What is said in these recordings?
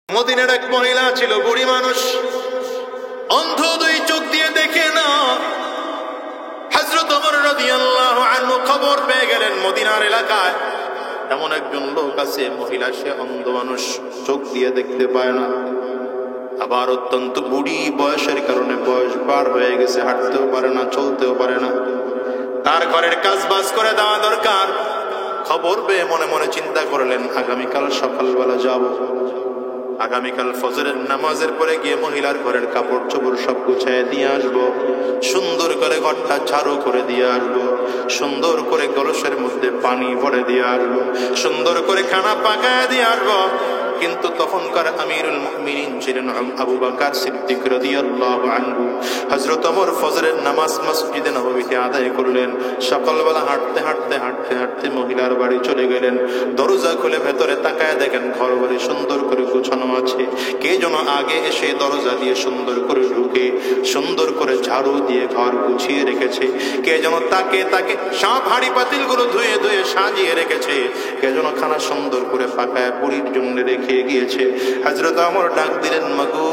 মদিনার এক মহিলা ছিল, বুড়ি মানুষ, অন্ধ, দুই চোখ দিয়ে দেখে না। হযরত ওমর রাদিয়াল্লাহু আনহু খবর পেয়ে গেলেন মদিনার এলাকায় এমন একজন লোক আছে, মহিলা, সে অন্ধ মানুষ, চোখ দিয়ে দেখতে পায় না, আবার অত্যন্ত বুড়ি বয়সের কারণে, বয়স পার হয়ে গেছে, হাঁটতেও পারে না, চলতেও পারে না, তার ঘরের কাজ বাজ করে দেওয়া দরকার। খবর পেয়ে মনে মনে চিন্তা করলেন, আগামীকাল সকালবেলা যাব, আগামীকাল ফজরের নামাজের পরে গিয়ে মহিলার ঘরের কাপড় চোপড় সব গুছিয়ে দিয়ে আসবো, সুন্দর করে ঘরটা ঝাড়ু করে দিয়ে আসবো, সুন্দর করে কলসের মধ্যে পানি ভরে দিয়ে আসবো, সুন্দর করে খানা পাকায় দিয়ে আসবো। কিন্তু তখনকার আমিরুল মুমিনিন ছিলেন আবু বকর সিদ্দিক রাদিয়াল্লাহু আনহু। হযরত ওমর ফজরের নামাজ মসজিদে নববীতে আদায় করলেন। সকালবেলা হাঁটতে হাঁটতে হাঁটতে হাঁটতে মহিলার বাড়ি চলে গেলেন। দরজা খুলে ভেতরে তাকায় দেখেন ঘর বাড়ি সুন্দর করে গোছানো আছে। কে যেন আগে এসে দরজা দিয়ে সুন্দর করে ঢুকে সুন্দর করে ঝাড়ু দিয়ে ঘর গুছিয়ে রেখেছে। কে যেন তাকে তাকে সব হাঁড়ি পাতিল গুলো ধুয়ে ধুয়ে সাজিয়ে রেখেছে। কে যেন খানা সুন্দর করে পাকায় পুরীর জন্য রেখে গিয়েছে। হযরত ওমর ডাক দিলেন, মাগো,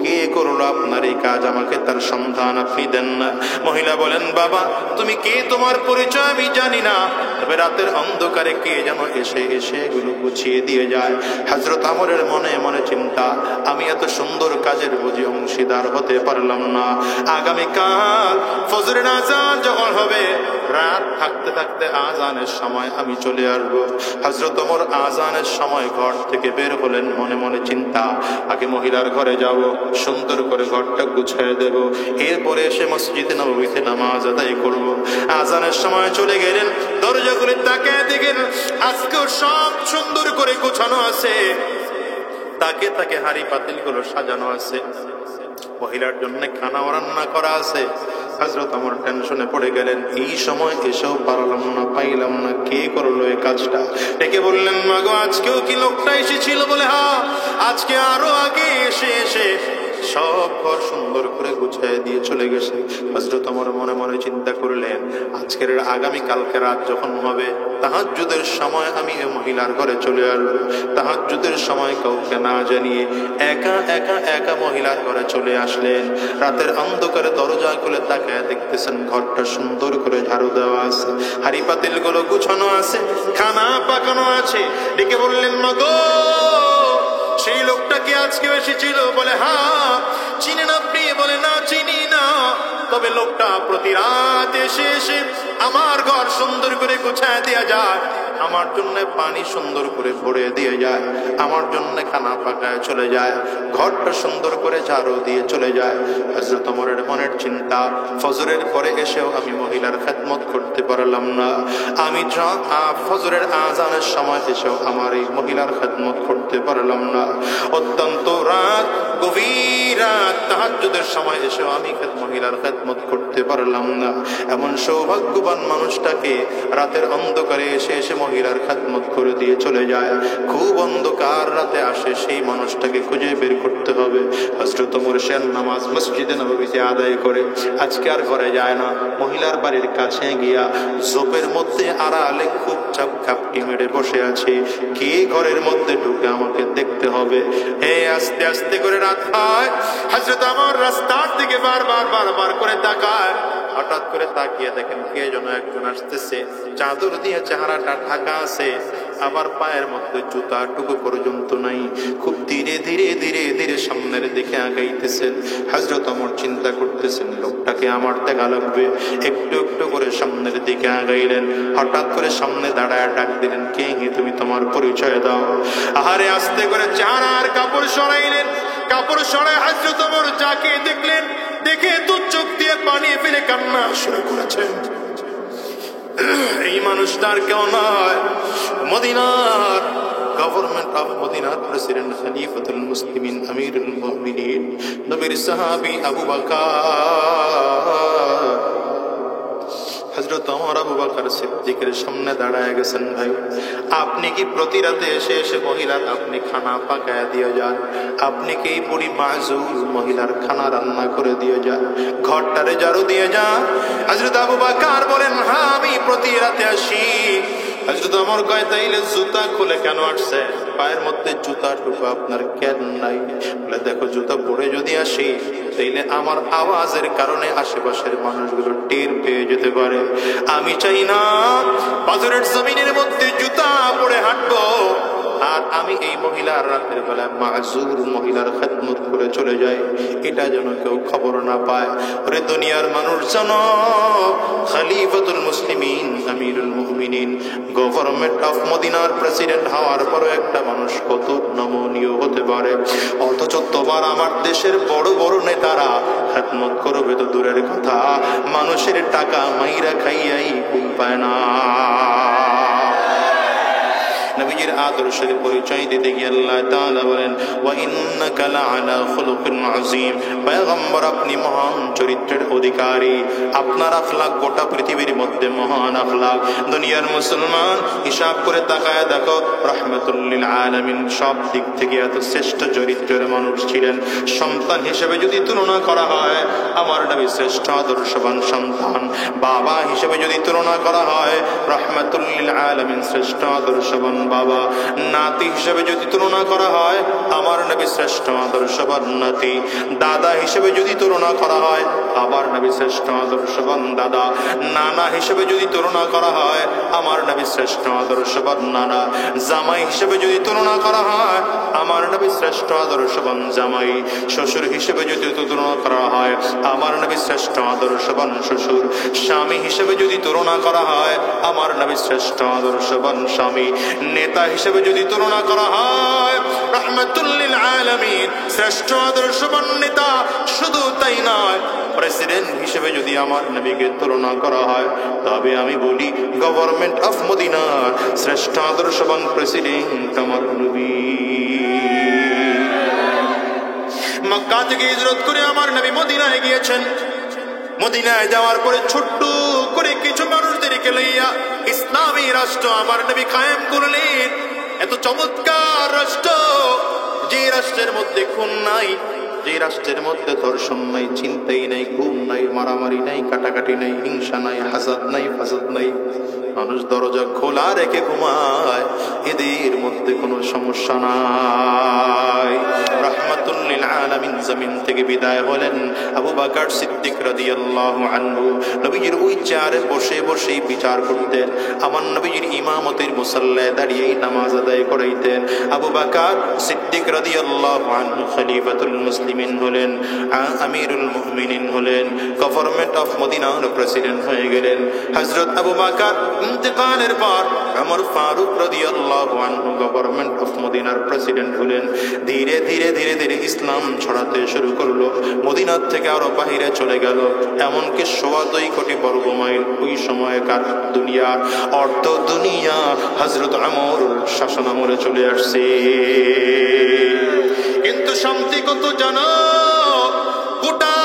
কে করলো আপনার এই কাজ? আমাকে তার সন্ধান আপনি দেন না। মহিলা বলেন, বাবা, তুমি কে, তোমার পরিচয় আমি জানি না, তবে রাতের অন্ধকারে কে যেন এসে এসে এগুলো গুছিয়ে দিয়ে যায়। হযরত ওমরের মনে মনে চিন্তা, আমি এত সুন্দর কাজের বুঝি অংশীদার হতে পারলাম না। আগামীকাল ফজরের আযান যখন হবে, রাত থাকতে থাকতে আযানের সময় আমি চলে আসবো। হযরত ওমর আযানের সময় ঘর থেকে বের হলেন। মনে মনে চিন্তা, আগে মহিলার ঘরে যাব, সুন্দর করে ঘরটা গুছিয়ে দেব, এরপরে এসে মসজিদে নববীতে নামাজ আদায় করব। আযানের সময় চলে গেলেন। দরজা খুলে তাকিয়ে দেখেন আজকেও সব সুন্দর করে গোছানো আছে, তাকে তাকে হাঁড়ি পাতিল গুলো সাজানো আছে, মহিলার জন্য খানাও রান্না করা আছে। হযরত ওমর টেনশনে পড়ে গেলেন। এই সময় এসেও পারলাম না, পাইলাম না, কে করলো এই কাজটা? ডেকে বললেন, মাগো, আজকেও কি লোকটা এসেছিল? বলে, হ্যাঁ, আজকে আরো আগে এসে এসে সব ঘর সুন্দর করে গুছিয়ে দিয়ে চলে গেছে। হযরত ওমর মনে মনে চিন্তা করলেন, আজকের আগামীকালকে রাত যখন হবে, তাহাজ্জুদের সময় আমি এই মহিলার ঘরে চলে আসবো। তাহাজ্জুদের সময় কাউকে না জানিয়ে একা একা একা মহিলার ঘরে চলে আসলেন। রাতের অন্ধকারে দরজা খুলে তাকায় দেখতেছেন ঘরটা সুন্দর করে ঝাড়ু দেওয়া আছে, হাঁড়ি পাতিল গুলো গুছানো আছে, খানা পাকানো আছে। ডেকে বললেন, মাগো, সেই লোকটা কি আজকে এসেছিল? বলে, হ্যাঁ। চিনেন আপনি? বলে, না, চিনি না, তবে লোকটা প্রতি রাত এসে এসে আমার ঘর সুন্দর করে গুছায় দেয়া যায়, আমার জন্য পানি সুন্দর করে ভরে দিয়ে যায়, আমার জন্য খানা পাকায় চলে যায়, ঘরটা সুন্দর করে ঝাড়ু দিয়ে চলে যায়। হযরত ওমরের মনের চিন্তা, ফজরের পরে এসেও আমি মহিলার খেদমত করতে পারলাম না, আমি ফজরের আযানের সময় এসেও আমার এই মহিলার খেদমত করতে পারলাম না, অত্যন্ত রাত, গভীর রাত, তাহাজ্জুদের সময় এসেও আমি মহিলার খেদমত করতে পারলাম না। এমন সৌভাগ্যবান মানুষটাকে রাতের অন্ধকারে এসে এসে মহিলার খেদমত করে দিয়ে চলে যায়। খুব অন্ধকার রাতে আসে, সেই মানুষটাকে খুঁজে বের করতে হবে। হযরত ওমর শের নামাজ মসজিদে নববীতে আদায় করে আজকে আর ঘরে যায় না। মহিলার বাড়ির কাছে গিয়া ঝোপের মধ্যে আড়ালে খুব চাপ খাপটি মেরে বসে আছে। কে ঘরের মধ্যে ঢুকে আমাকে দেখতে হবে। আস্তে আস্তে করে রাত হয়। হযরত ওমর রাস্তার দিকে বারবার বারবার করে তাকায়। হঠাৎ করে তাকিয়ে দেখেন কে যেন একজন আসতেছে, চাদর দিয়ে চেহারাটা ঢাকা আছে, আবার পায়ের মধ্যে জুতা টুকু পর্যন্ত নাই। খুব ধীরে ধীরে ধীরে ধীরে সামনের দিকে আগাইতেছেন। হযরত ওমর চিন্তা করতেছেন, লোকটাকে আমার দেখা লাগবে। একটু একটু করে সামনের দিকে আগাইলেন। হঠাৎ করে সামনে দাঁড়ায় ডাক দিলেন, কে হে তুমি? তোমার পরিচয় দাও। আহারে, আস্তে করে চেহারার কাপড় সরাইলেন। কাপড় সরাই হযরত ওমর যাকে দেখলেন, দেখে দু চোখ দিয়ে পানি ফেলে কান্না শুরু করেছেন। এই মানুষটার কেউ নয়, মদিনার গভর্নমেন্ট অফ মদিনার প্রেসিডেন্ট, খলিফাতুল মুসলিমিন, আমিরুল মুমিনিন, নবীর সাহাবী আবু বকর। হযরত ওমর আবু বকর সিদ্দিকের সামনে দাঁড়ায় গেছেন। ভাই, আপনি কি প্রতি রাতে এসে এসে মহিলার আপনি খানা পাকায় দিয়ে যান? আপনি কি এই বুড়ি মাযুর মহিলার খানা রান্না করে দিয়ে যান, ঘরটারে ঝাড়ু দিয়ে যান? হযরত আবু বকর বলেন, হ্যাঁ, আমি প্রতি রাতে আসি। হযরত ওমর কয় তাইলে জুতা খুলে কেন আসছে? পায়ের মধ্যে জুতা টুকু আপনার কেন নাই? বলে দেখো জুতা পরে যদি আসি তাইলে আমার আওয়াজের কারণে আশেপাশের মানুষগুলো টের পেয়ে যেতে পারে। আমি চাই না পাথরের জমিনের মধ্যে জুতা পরে হাঁটবো আর আমি এই মহিলার রাতের বেলা মাযুর মহিলার খেদমত করে চলে যাই, এটা যেন কেউ খবর না পায়। ওরে দুনিয়ার মানুষ জানো, খলিফাতুল মুসলিমিন আমিরুল মুমিনিন গভর্নমেন্ট অফ মদিনার প্রেসিডেন্ট হওয়ার পরও একটা মানুষ কত নমনীয় হতে পারে, অথচ তোমার আমার দেশের বড় বড় নেতারা খেদমত করবে তো দূরের কথা, মানুষের টাকা মাইরা খাইয়াই ঘুম পায় না। নবীজির আদর্শের পরিচয় দিতে গিয়ে আল্লাহ তাআলা বলেন ওয়া ইন্নাকা লাআলা খুলুকিন আযীম, পয়গম্বর আপনি মহান চরিত্রের অধিকারী, আপনার আখলাক গোটা পৃথিবীর মধ্যে মহান আখলাক। দুনিয়ার মুসলমান হিসাব করে তাকায় দেখো, রাহমাতুল লিল আলামিন সব দিক থেকে এত শ্রেষ্ঠ চরিত্রের মানুষ ছিলেন। সন্তান হিসেবে যদি তুলনা করা হয় আমার নবী শ্রেষ্ঠ আদর্শবান সন্তান, বাবা হিসেবে যদি তুলনা করা হয় রাহমাতুল লিল আলামিন শ্রেষ্ঠ আদর্শবান বাবা, নাতি হিসেবে যদি তুলনা করা হয় আমার নবী শ্রেষ্ঠ আদর্শবান নাতি, দাদা হিসেবে যদি তুলনা করা হয় আমার নবী শ্রেষ্ঠ আদর্শবান দাদা, নানা হিসেবে যদি তুলনা করা হয় আমার নবী শ্রেষ্ঠ আদর্শবান নানা, জামাই হিসেবে যদি তুলনা করা হয় আমার নবী শ্রেষ্ঠ আদর্শবান জামাই, শ্বশুর হিসেবে যদি তুলনা করা হয় আমার নবী শ্রেষ্ঠ আদর্শবান শ্বশুর, স্বামী হিসেবে যদি তুলনা করা হয় আমার নবী শ্রেষ্ঠ আদর্শবান স্বামী, নেতা হিসেবে যদি তুলনা করা হয় রাহমাতুল লিল আলামিন শ্রেষ্ঠ আদর্শবান নেতা। শুধু তাই নয়, প্রেসিডেন্ট হিসেবে যদি আমার নবীকে তুলনা করা হয় তবে আমি বলি গভর্নমেন্ট অফ মদিনার শ্রেষ্ঠ আদর্শবান প্রেসিডেন্ট আমার নবী। মক্কা থেকে হিজরত করে আমার নবী মদিনায় গিয়েছেন। মদিনায় যাওয়ার পরে ছোট্ট করে কিছু মানুষদেরকে লইয়া ইসলামী রাষ্ট্র আমার নবী কায়েম করলেন। এত চমৎকার রাষ্ট্র, যে রাষ্ট্রের মধ্যে খুন নাই, যে রাষ্ট্রের মধ্যে ধর্ষণ নাই, চিন্তাই নাই, গুম নাই, মারামারি নাই, কাটাকাটি নাই, হিংসা নাই, হাসাদ নাই, ফাসাদ নাই, মানুষ দরজা খোলা রেখে ঘুমায়, এদের মধ্যে কোনো সমস্যা নাই। রাহমাতুল লিল আলামিন জমিন থেকে বিদায় হলেন। আবু বকর সিদ্দিক রাদিয়াল্লাহু আনহু নবীজির ওই চেয়ারে বসে বসেই বিচার করতেন। আমার নবীজির ইমামতের মুসাল্লায় দাঁড়িয়েই নামাজ আদায় করাইতেন। আবু বকর সিদ্দিক রাদিয়াল্লাহু আনহু খলিফাতুল মুসলিমিন হলেন, আমিরুল মুমিনিন হলেন, গভর্নমেন্ট অফ মদিনার প্রেসিডেন্ট হয়ে গেলেন। হযরত আবু বকর ইন্তেকালের পর ওমর ফারুক রাদিয়াল্লাহু আনহু গভর্নমেন্ট অফ মদিনার প্রেসিডেন্ট হলেন। ধীরে ধীরে ধীরে ধীরে ইসলাম ছড়াতে শুরু করলো, মদিনার থেকে আরো বাহিরে চলে গেল, এমনকি 2.25 কোটি বর্গ মাইল ওই সময়কার দুনিয়ার অর্ধ দুনিয়া হযরত ওমর শাসনামলে চলে আসছে। কিন্তু শান্তি কত জানো? গোটা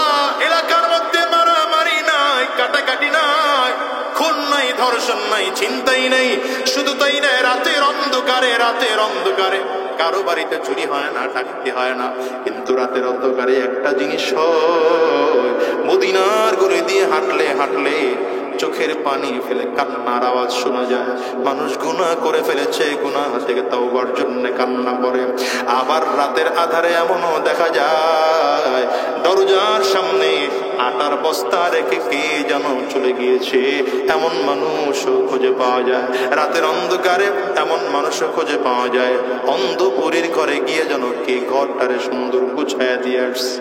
এলাকার মধ্যে মারামারি নাই, কাটাকাটি নাই, খুন নাই, ধর্ষণ নাই, চিন্তাই নেই। শুধু তাই নয়, রাতের অন্ধকারে কারো বাড়িতে চুরি হয় না, ডাকাতি হয় না, কিন্তু রাতের অন্ধকারে একটা জিনিস হয়, মদিনার গলি দিয়ে হাঁটলে হাঁটলে চোখের পানি ফেলে কান্নার আওয়াজ শোনা যায়। মানুষ গুনাহ করে ফেলেছে, গুনাহ থেকে তওবার জন্য কান্না করে। আবার রাতের আধারে এমনও দেখা যায় দরজার সামনে আটার বস্তা রেখে কে যেন চলে গিয়েছে, এমন মানুষও খুঁজে পাওয়া যায়। রাতের অন্ধকারে এমন মানুষও খুঁজে পাওয়া যায় অন্ধপুরীর ঘরে গিয়ে যেন কে ঘরটারে সুন্দর গুছায়া দিয়ে আসছে।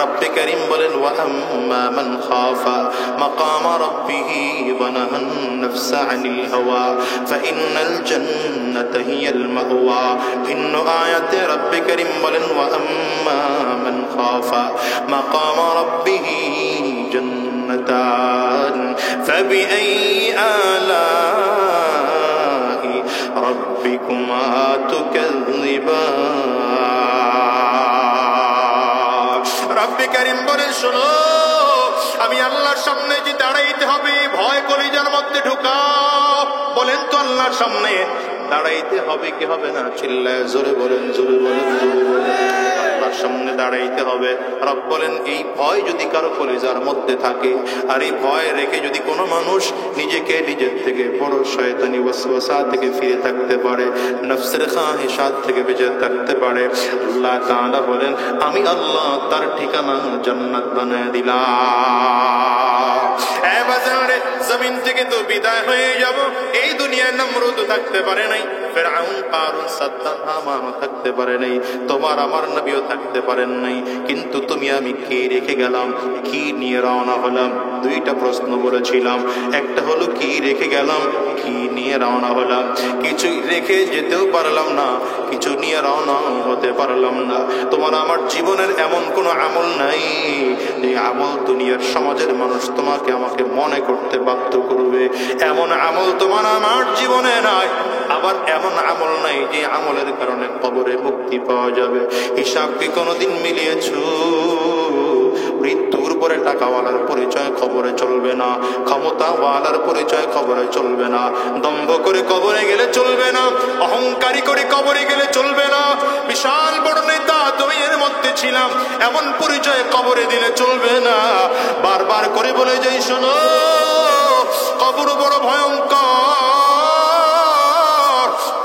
রব্বে করিম বলেন ওয়া আম্মা মান খাফা মাকাম রাব্বিহি ওয়া নাহান নাফসা আনিল হাওয়া ফাইন্নাল জান্নাতা হিয়াল মাওয়া। ভিন্ন আয়াতে রব্বে করিম বলেন ওয়া আম্মা মান খাফা মাকাম রাব্বিহি জান্নাতান ফাবিআইয়ি আলাই রাব্বিকুমা তুকাযযিবান। রব্বে কারীম বলেন শোনো, আমি আল্লাহর সামনে যে দাঁড়াইতে হবে, ভয় কলিজার মধ্যে ঢুকাও। বলেন তো আল্লাহর সামনে দাঁড়াইতে হবে কি হবে না? চিল্লায় জোরে বলেন, জোরে বলেন, জোরে বলেন। আল্লাহর সামনে দাঁড়াইতে হবে। রব বলেন, এই ভয় যদি কারো কলিজার মধ্যে থাকে, আর এই ভয় রেখে যদি কোনো মানুষ নিজেকে নিজের থেকে বড় শয়তানি ওয়াসওয়াসা থেকে ফিরে থাকতে পারে, নফসের খাহিশাত থেকে বেঁচে থাকতে পারে, আল্লাহ তাআলা বলেন, আমি আল্লাহ তার ঠিকানা জান্নাত বানায় দিলাম। জমিন থেকে তো বিদায় হয়ে যাব। এই দুনিয়ায় নমরুদ থাকতে পারে নাই, ফিরআউন, কারুন, সাদ্দাম, হামানও থাকতে পারে নাই, তোমার আমার নবীও থাকতে পারেন নাই। কিন্তু তুমি আমি কে রেখে গেলাম, কি নিয়ে রওনা হলাম? দুইটা প্রশ্ন বলেছিলাম। একটা হলো কি রেখে গেলাম, কি নিয়ে রওনা হলাম। কিছু রেখে যেতেও পারলাম না, কিছু নিয়ে রওনা হতে পারলাম না। তোমার আমার জীবনের এমন কোনো আমল নাই যে আমল দুনিয়ার সমাজের মানুষ তোমাকে আমাকে মনে করতে বাধ্য করবে। এমন আমল তোমার আমার জীবনে নাই। আবার এমন আমল নাই যে আমলের কারণে কবরে মুক্তি পাওয়া যাবে। হিসাব কি কোনোদিন মিলিয়েছো? মৃত্যুর পরে টাকাওয়ালার পরিচয় কবরে চলবে না, ক্ষমতাওয়ালার পরিচয় কবরে চলবে না, দম্ভ করে কবরে গেলে চলবে না, অহংকারী করে কবরে গেলে চলবে না, বিশাল বড় নেতা তুমি এর মধ্যে ছিলাম এমন পরিচয় কবরে দিলে চলবে না। বারবার করে বলে যাই, শোনো, কবর বড় ভয়ঙ্কর।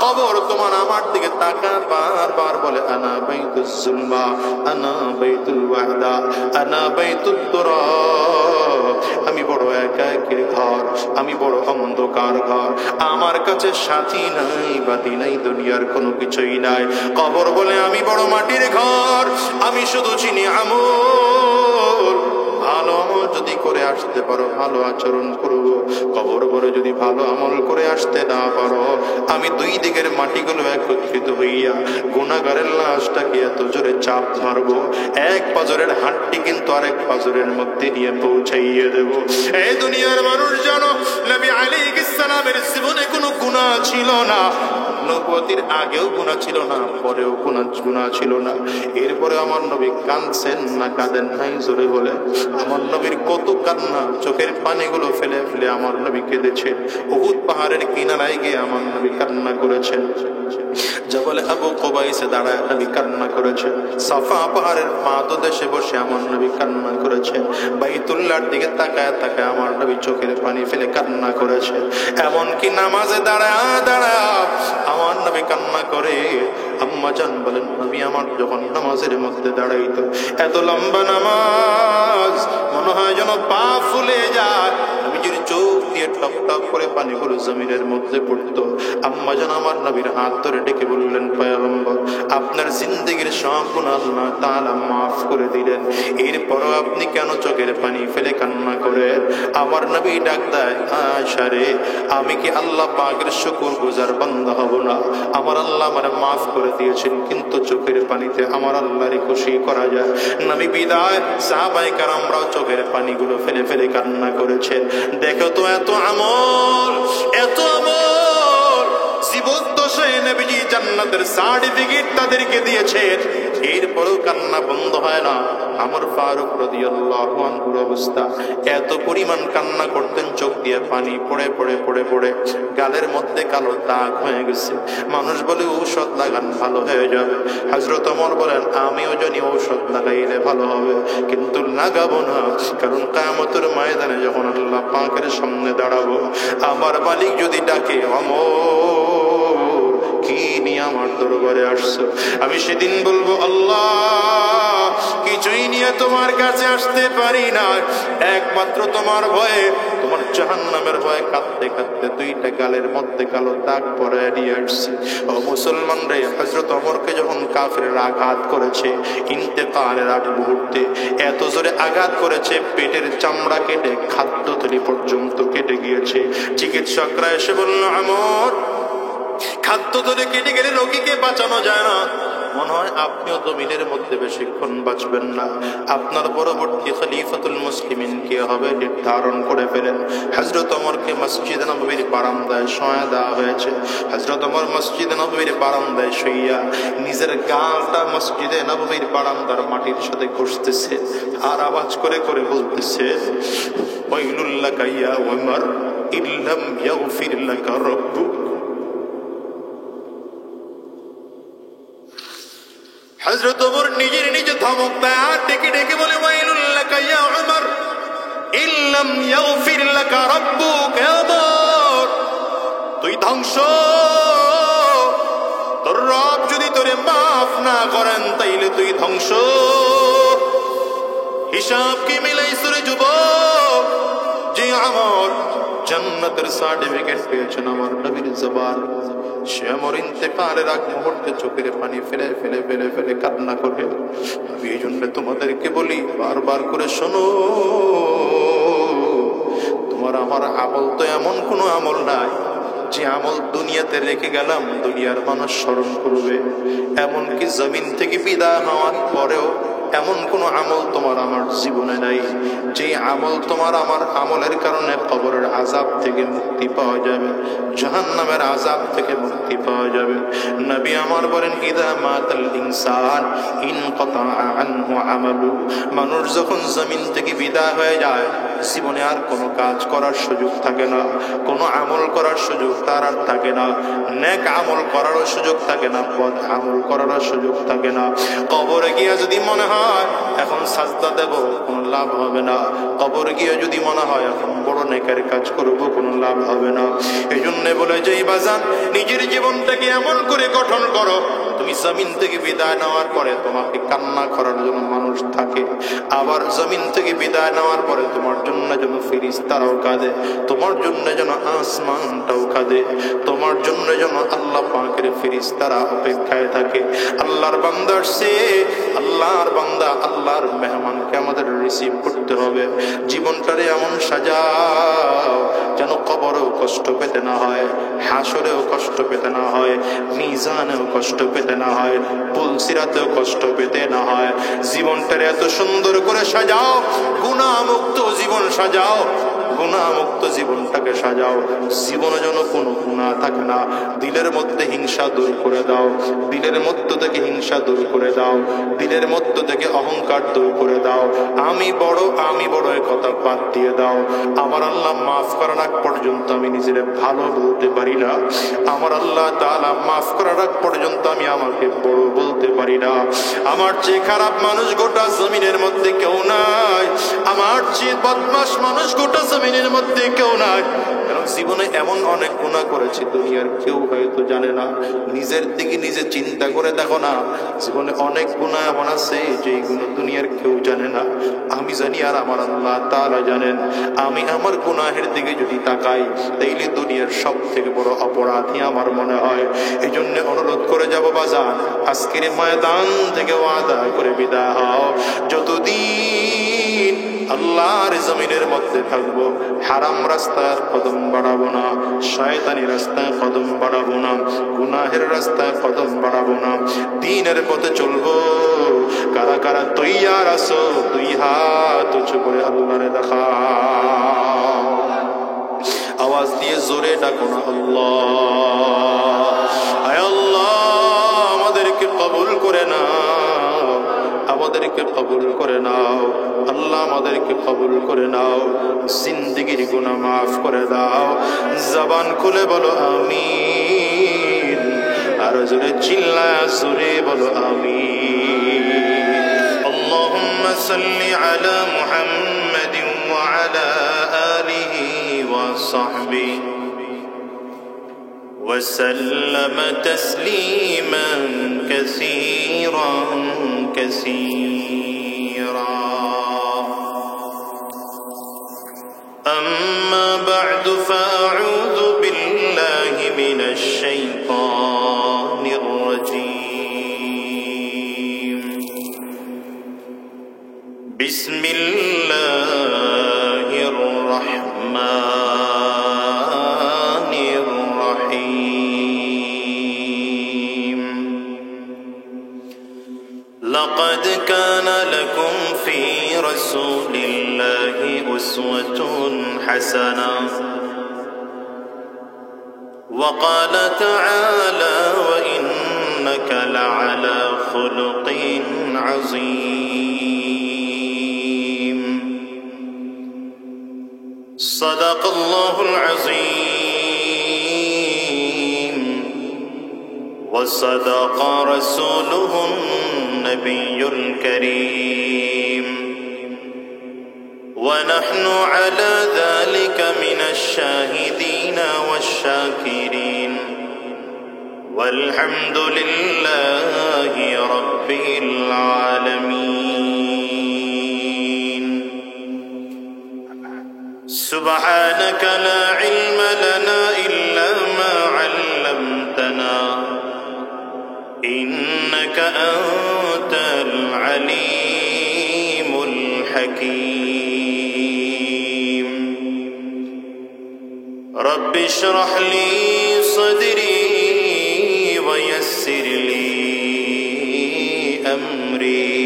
কবর তোমার আমার দিকে তাকা, বারবার বলে, আনা বাইতুজ জুলমা, আনা বাইতুল ওয়াহদা, আনা বাইতুত তুরাব। আমি বড় একাকীর ঘর, আমি বড় অন্ধকার ঘর, আমার কাছে সাথী নাই, বাতি নাই, দুনিয়ার কোনো কিছুই নাই। কবর বলে, আমি বড় মাটির ঘর, আমি শুধু চিনি আমল। ভালো আমল যদি করে আসতে পারো, ভালো আচরণ করবো। কবর করে যদি ভালো আমল করে আসতে না পারো, আমি দুই দিকের মাটিগুলো একত্রিত হইয়া গুনাহগারের লাশটাকে এত জোরে চাপ মারবো, এক পাজরের হাড্ডি কিন্তু আরেক পাজরের মধ্যে নিয়ে পৌঁছাইয়ে দেব। এই দুনিয়ার মানুষ জানো, নবী আলাইহিস সালামের জীবনে কোনো গুনাহ ছিল না। নবুয়তির আগেও গুনাহ ছিল না, পরেও গুনাহ ছিল না। এরপরে আমার নবী কাঁদছেন না কাঁদেন নাই? জোরে বলে। আমার নবীর কত কান্না, চোখের পানিগুলো ফেলে ফেলে আমার নবী কেঁদেছেন। উহুদ পাহাড়ের কিনারায় গিয়ে আমার নবী কান্না করেছেন। জবলে আবু কুবাইসে দাঁড়ায় নবী কান্না করেছেন। সাফা পাহাড়ের পাদদেশে বসে আমার নবী কান্না করেছেন। বাইতুল্লাহর দিকে তাকায় তাকায় আমার নবী চোখের পানি ফেলে কান্না করেছেন। এমনকি নামাজে দাঁড়ায় দাঁড়ায় আমার নবী কান্না করে। আম্মা জান বলেন, নবী আমার যখন নামাজের মধ্যে দাঁড়াইতো, এত লম্বা নামাজ মনে হয় যেন পা ফুলে যায়, নবীজির চোখ দিয়ে টপ টপ করে পানিগুলো জমিনের মধ্যে পড়তো। আম্মা জান আমার নবীর হাত ধরে ডেকে বললেন, পয়গম্বর, আপনার জিন্দেগির সব গুনাহ আল্লাহ তাআলা মাফ করে দিলেন, এরপরও আপনি কেন চোখের পানি ফেলে কান্না করেন? আমার নবী ডাক দেয়, আয়েশা রে, আমি কি আল্লাহ পাকের শুকরগুজার বান্দা হব না? আমার আল্লাহ আমারে মাফ করে দিয়েছেন, কিন্তু চোখের পানিতে আমার আল্লাহরে খুশি করা যায়? নবী বিদায়, সাহাবায়ে কেরামরাও চোখের পানিগুলো ফেলে ফেলে কান্না করেছেন। দেখো তো এত আমল, এত আমল, জীবদ্দশায় নবীজি জান্নাতের সার্টিফিকেট তাদেরকে দিয়েছেন, এরপরেও কান্না বন্ধ হয় না। আমর ফারুক রাদিয়াল্লাহু আনহুর অবস্থা, এত পরিমাণ কান্না করতেন, চোখ দিয়ে পানি পড়ে পড়ে পড়ে পড়ে গালের মধ্যে কালো দাগ হয়ে গেছে। মানুষ বলে ঔষধ লাগান ভালো হয়ে যাবে। হযরত ওমর বলেন, আমিও জানি ঔষধ লাগাইলে ভালো হবে, কিন্তু লাগাবো না, কারণ কিয়ামতের ময়দানে যখন আল্লাহ পাকের সামনে দাঁড়াবো, আমার মালিক যদি ডাকে, ওমর কি নিয়ে আমার দরবারে আসছো? আমি সেদিন বলবো, আল্লাহ কিছুই নিয়ে তোমার কাছে আসতে পারি না, একমাত্র তোমার ভয়ে, তোমার জাহান্নামের ভয়ে কাঁদতে কাঁদতে দুইটা গালের মধ্যে কালো দাগ পরায় দিয়ে আসছি। ও মুসলমান রে, হযরত ওমরকে যখন কাফেররা আঘাত করেছে, ইন্তেকালের আগ মুহূর্তে এত জোরে আঘাত করেছে, পেটের চামড়া কেটে খাদ্যথলি পর্যন্ত কেটে গিয়েছে। চিকিৎসকরা এসে বলল, ওমর, খাদ্য ধরে কেটে গেলে রোগীকে বাঁচানো যায় না, মনে হয় আপনিও জমিনের মধ্যে বেশিক্ষণ বাঁচবেন না, আপনার পরবর্তী খলিফাতুল মুসলিমিন কে হবে নির্ধারণ করে ফেলেন। হযরত ওমরকে মসজিদে নববীর বারান্দায় শোয়া দেওয়া হয়েছে। হযরত ওমর মসজিদে নববীর বারান্দায় শুইয়া নিজের গালটা মসজিদে নববীর বারান্দার মাটির সাথে ঘষতেছে, আর আওয়াজ করে করে বলতেছে, ওয়াইলুল লাকা ইয়া ওমর ইল্লাম ইয়াগফির লাকা রাব্বুক। হযরত ওমর নিজে ধমক দেয় আর ডেকে ডেকে বলে ওয়াইলুল লাকা ইয়া উমর ইল্লাম ইয়াগফির লাকা রাব্বুক ইয়া উমর, তুই ধ্বংস, তোর রব যদি তোরে মাফ না করেন তাইলে তুই ধ্বংস। হিসাব কি মিলাইছো রে যুবক? যে আমার জান্নাতের সার্টিফিকেট পেয়েছেন আমার নবীর জবান, সে আমার ইন্তেকালের আগ মুহূর্তে চোখের পানি ফেলে ফেলে ফেলে ফেলে কান্না করে। আমি এই জন্য তোমাদেরকে বলি বারবার করে শোনো, তোমার আমার আমল তো এমন কোনো আমল নাই যে আমল দুনিয়াতে রেখে গেলাম দুনিয়ার মানুষ স্মরণ করবে। এমনকি জমিন থেকে বিদায় হওয়ার পরেও এমন কোন আমল তোমার আমার জীবনে নাই যে আমল তোমার আমার আমলের কারণে কবরের আযাব থেকে মুক্তি পাওয়া যাবে, জাহান্নামের আযাব থেকে মুক্তি পাওয়া যাবে। নবী আমার বলেন ইদা মাতাল ইনসান ইনকাতা আনহু আমালু, মানুষ যখন জমিন থেকে বিদায় হয়ে যায় জীবনে আর কোনো কাজ করার সুযোগ থাকে না, কোনো আমল করার সুযোগ তার আর থাকে না, নেক আমল করারও সুযোগ থাকে না, বদ আমল করারও সুযোগ থাকে না। কবরে গিয়ে যদি মনে হয় এখন সাজদা দেব, কোনো লাভ হবে না। কবরে গিয়ে যদি মনে হয় এখন বড় নেকের কাজ করব, কোনো লাভ হবে না। এই জন্য বলে যে বাজান নিজের জীবনটাকে এমন করে গঠন করো তুমি জমিন থেকে বিদায় নেওয়ার পরে তোমাকে কান্না করার জন্য মানুষ থাকে, আবার জমিন থেকে বিদায় নেওয়ার পরে তোমার জন্য যেন ফেরেশতারাও কাঁদে, তোমার জন্য যেন আসমানটাও কাঁদে, তোমার জন্য যেন আল্লাহ পাকের ফেরেশতারা অপেক্ষায় থাকে। আল্লাহর বান্দার সে আল্লাহর বান্দা আল্লাহর মেহমানকে আমাদের রিসিভ করতে হবে। জীবনটারে এমন সাজাও যেন কবরেও কষ্ট পেতে না হয়, হাসরেও কষ্ট পেতে না হয়, মিজানেও কষ্ট পেতে না হয়, পুলসিরাতেও কষ্ট পেতে না হয়। জীবনটারে এত সুন্দর করে সাজাও, গুনাহমুক্ত জীবন সাজাও, গুনাহমুক্ত জীবনটাকে সাজাও, জীবনে যেন কোনো গুনাহ থাকে না। দিলের মধ্যে হিংসা দূর করে দাও, দিলের মধ্য থেকে হিংসা দূর করে দাও, দিলের মধ্য থেকে অহংকার দূর করে দাও। আমি বড় এ কথা বাদ দিয়ে দাও। আমার আল্লাহ মাফ করার আগ পর্যন্ত আমি নিজের ভালো বলতে পারি না, আমার আল্লাহ তাআলা মাফ করার আগ পর্যন্ত আমি আমাকে বড় বলতে পারি না। আমার চেয়ে খারাপ মানুষ গোটা জমিনের মধ্যে কেউ নাই, আমার চেয়ে বদমাশ মানুষ গোটা জমিনের মধ্যে কেউ নাই। কারণ জীবনে এমন অনেক গুনাহ করেছি দুনিয়ার কেউ হয়তো জানে না। নিজের দিকে নিজে চিন্তা করে দেখো না, জীবনে অনেক গুনাহ এমন আছে যেই গুনাহ দুনিয়ার কেউ জানে না, আমি জানি আর আমার আল্লাহ তাআলা জানেন। আমি আমার গুনাহের দিকে যদি তাকাই তাইলে দুনিয়ার সব থেকে বড় অপরাধী আমার মনে হয়। এই জন্য অনুরোধ করে যাব বাজান, আজকের ময়দান থেকে ওয়াদা করে বিদায় হও। যতদিন আল্লাহর জমিনের মধ্যে থাকবো হারাম রাস্তায় কদম বাড়াবো না, শয়তানি রাস্তায় কদম বাড়াবো না, গুনাহের রাস্তায় কদম বাড়াবো না, দ্বীনের পথে চলবো। কারা কারা তৈয়ার আছো? দুই হাত উঁচু করে আল্লাহরে দেখাও, আওয়াজ দিয়ে জোরে ডাকো না আল্লাহ। আয় আল্লাহ আমাদেরকে কবুল করে নাও, আমাদেরকে কবুল করে নাও আল্লাহ, আমাদেরকে কবুল করে নাও। জিন্দেগির গুনাহ মাফ করে দাও। জবান খুলে বলো আমিন, আর জোরে চিল্লায়া জোরে বলো আমিন। আল্লাহুম্মা সাল্লি আলা মুহাম্মাদিন ওয়া আলা আলিহি ওয়া সাহবিহি وسلم تسليما كثيرا كثيرا. أما بعد فأعوذ بالله من الشيطان الرجيم. بسم الله الرحمن لقد كان لكم في رسول الله أسوة حسنة. وقال تعالى وإنك لعلى خلق عظيم. صدق الله العظيم وصدق رسوله النبي الكريم ونحن على ذلك من الشاهدين والشاكرين والحمد لله رب العالمين سبحانك لا علم لنا إلا ما علمتنا إنك أنت العليم الحكيم رب اشرح لي صدري ويسر لي أمري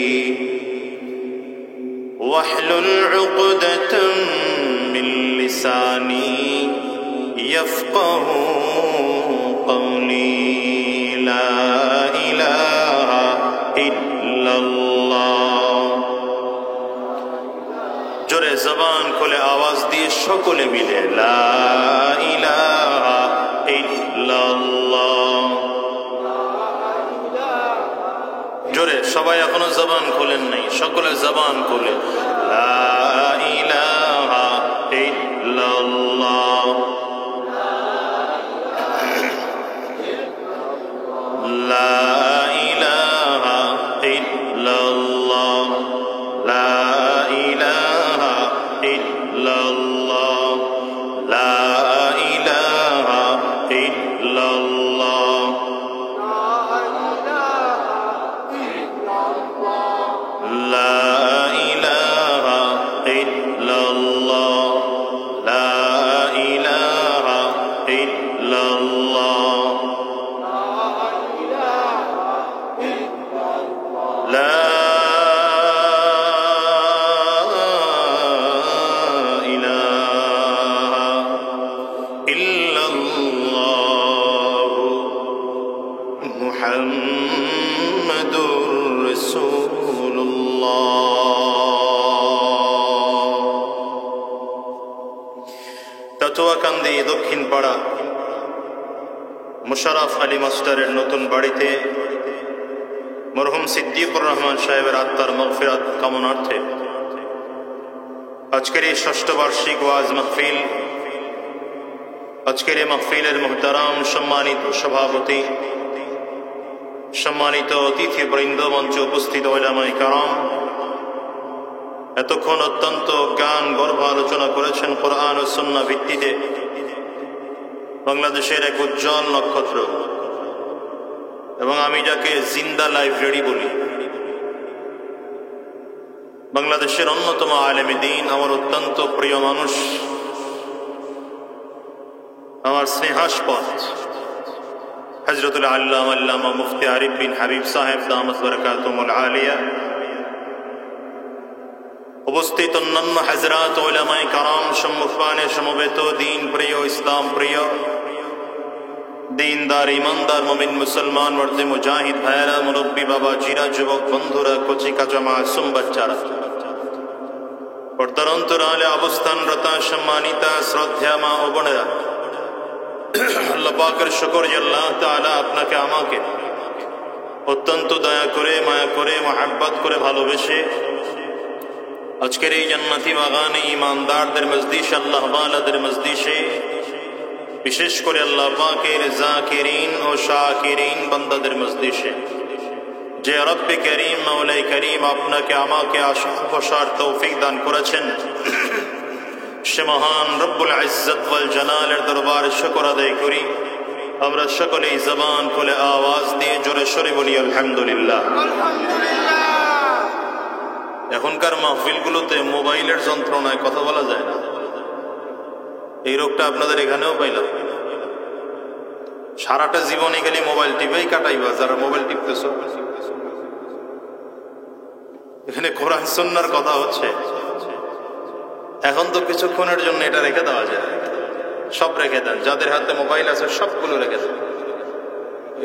واحلل عقدة من لساني يفقه قولي لا إله إلا الله জোরে জবান খুলে আওয়াজ দিয়ে সকলে মিলে লা ইলাহা ইল্লাল্লাহ জোরে সবাই এখনো জবান খোলেন নাই সকলে জবান খুলে লা ইলাহা ইল্লাল্লাহ লা ইলাহা ইল্লাল্লাহ লা ইলাহা ইল্লাল্লাহ লা ইলাহা ইল্লাল্লাহ লা ইলাহা ইল্লাল্লাহ লা ইলাহা ইল্লাল্লাহ লা মুহাম্মাদুর রাসূলুল্লাহ তাতুয়াকান্দি দক্ষিণ পাড়া মুশাররফ আলী মাস্টারের নতুন বাড়িতে মরহুম সিদ্দিকুর রহমান সাহেবের আত্মার মাগফিরাত কামনার্থে আজকের এই ষষ্ঠ বার্ষিক ওয়াজ মাহফিল আজকের এই মাহফিলের মুহতারাম সম্মানিত সভাপতি সম্মানিত অতিথিবৃন্দ মঞ্চে উপস্থিত উলামায়ে কেরাম এতক্ষণ অত্যন্ত জ্ঞান গর্ভ আলোচনা করেছেন কোরআন ও সুন্নাহ ভিত্তিতে বাংলাদেশের এক উজ্জ্বল নক্ষত্র এবং আমি যাকে জিন্দা লাইব্রেরি বলি বাংলাদেশের অন্যতম আলেমে দ্বীন আমার অত্যন্ত প্রিয় মানুষ আমার স্নেহাস্পদ হযরতুল আল্লামা মুফতি আরিফ বিন হাবিব সাহেব দামাত বরকাতুহুল আলিয়া উপস্থিত অন্যান্য হযরত উলামায়ে কেরাম সম্মুখপানে সমবেত দ্বীন প্রিয় ইসলাম প্রিয় দীনদার ইমানদার মুমিন মুসলমান মর্দে মুজাহিদ ভাইরা মুরব্বী বাবা জিরা যুবক বন্ধুরা কচি কাঁচা মাসুম বাচ্চারা পর্দার অন্তরালে অবস্থানরত সম্মানিতা শ্রদ্ধা মা ও বোনেরা আল্লাহ পাকের শুকর যে আল্লাহ তাআলা আপনাকে আমাকে অত্যন্ত দয়া করে মায়া করে মহব্বত করে ভালোবেসে আজকের এই জান্নাতি বাগানে ঈমানদারদের মজলিসে আল্লাহ ওয়ালাদের মজলিসে বিশেষ করে আল্লাহ পাকের জাকিরিন ও শাকিরিন বান্দাদের মজলিসে যে রব্বে করিম মাওলাই করিম আপনাকে আমাকে আশা বসার তৌফিক দান করেছেন সে মহান রব্বুল ইজ্জত ওয়াল জালালের দরবারে শুকর আদায় করি আমরা সকলেই জবান খুলে আওয়াজ দিয়ে জোরে সোরে বলি আলহামদুলিল্লাহ। এখনকার মাহফিলগুলোতে মোবাইলের যন্ত্রণায় কথা বলা যায় না, এই রোগটা আপনাদের এখানেও পাইলাম। সারাটা জীবনে গেলে মোবাইল টিপেই কাটাইবা যারা মোবাইল টিপতেছ। এখানে কোরআন সুন্নাহর কথা হচ্ছে, এখন তো কিছুক্ষণের জন্য এটা রেখে দেওয়া যায়, সব রেখে দেন। যাদের হাতে মোবাইল আছে সবগুলো রেখে দেন।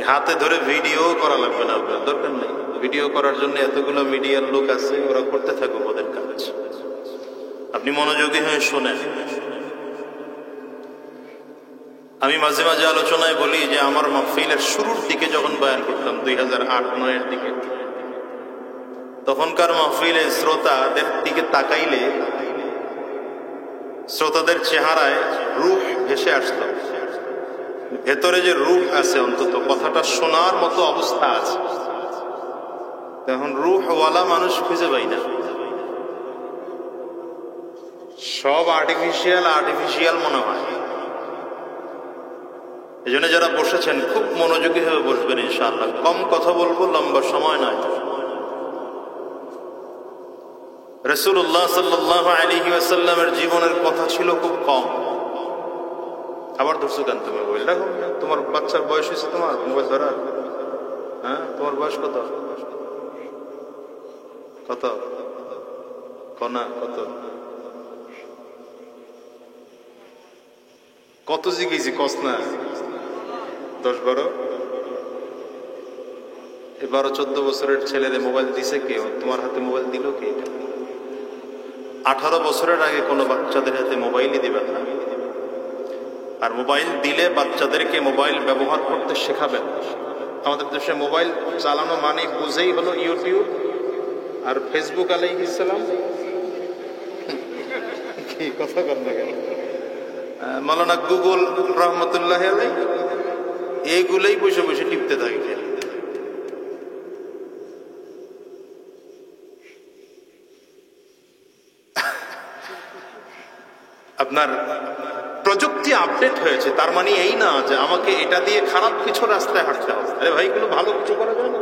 হাতে ধরে ভিডিও করা লাগবে না, আপনার দরকার নেই। ভিডিও করার জন্য এতগুলো মিডিয়ার লোক আছে, ওরা করতে থাকুক ওদের কাজ, আপনি মনোযোগী হয়ে শোনেন। আমি মাঝে মাঝে আলোচনায় বলি যে আমার মাহফিলের শুরুর দিকে যখন বয়ান করতাম 2008-09 দিকে, তখনকার মাহফিলে শ্রোতাদের দিকে তাকাইলে শ্রোতাদের চেহারায় রূহ ভেসে আসত, ভেতরে যে রূহ আছে, অন্তত কথাটা শোনার মতো অবস্থা আছে। এখন রূহওয়ালা মানুষ খুঁজে পাই না, সব আর্টিফিশিয়াল মনে হয়। এই জন্য যারা বসেছেন খুব মনোযোগী হয়ে বসবেন ইনশাআল্লাহ। কম কথা বলবো, লম্বা সময় নয়। রাসূলুল্লাহ সাল্লাল্লাহু আলাইহি ওয়াসাল্লামের জীবনের কথা ছিল খুব কম। আবার ধরছো কেন তুমি মোবাইল? দেখো, তোমার বাচ্চার বয়স হয়েছে তোমার মোবাইল ধরার? হ্যাঁ, তোমার বয়স কত? কত কনা কত কত জিজ্ঞেসি কস না? 10-12? 12-14 বছরের ছেলেরে মোবাইল দিছে কে? তোমার হাতে মোবাইল দিল কে? 18 বছরের আগে কোনো বাচ্চাদের হাতে মোবাইলই দিবেন না। আর মোবাইল দিলে বাচ্চাদেরকে মোবাইল ব্যবহার করতে শেখাবেন। আমাদের দেশে মোবাইল চালানো মানে বুঝেই হলো ইউটিউব আর ফেসবুক আলাইহিস সালাম। কি কথা বল না কেন? মাওলানা গুগল রহমতুল্লাহ আলাই এইগুলোই বসে বসে টিপতে থাকে। আপনার প্রযুক্তি আপডেট হয়েছে, তার মানে এই না যে আমাকে এটা দিয়ে খারাপ কিছু রাস্তায় হাঁটতে হবে। আরে ভাই, কোনো ভালো কিছু করা যায় না?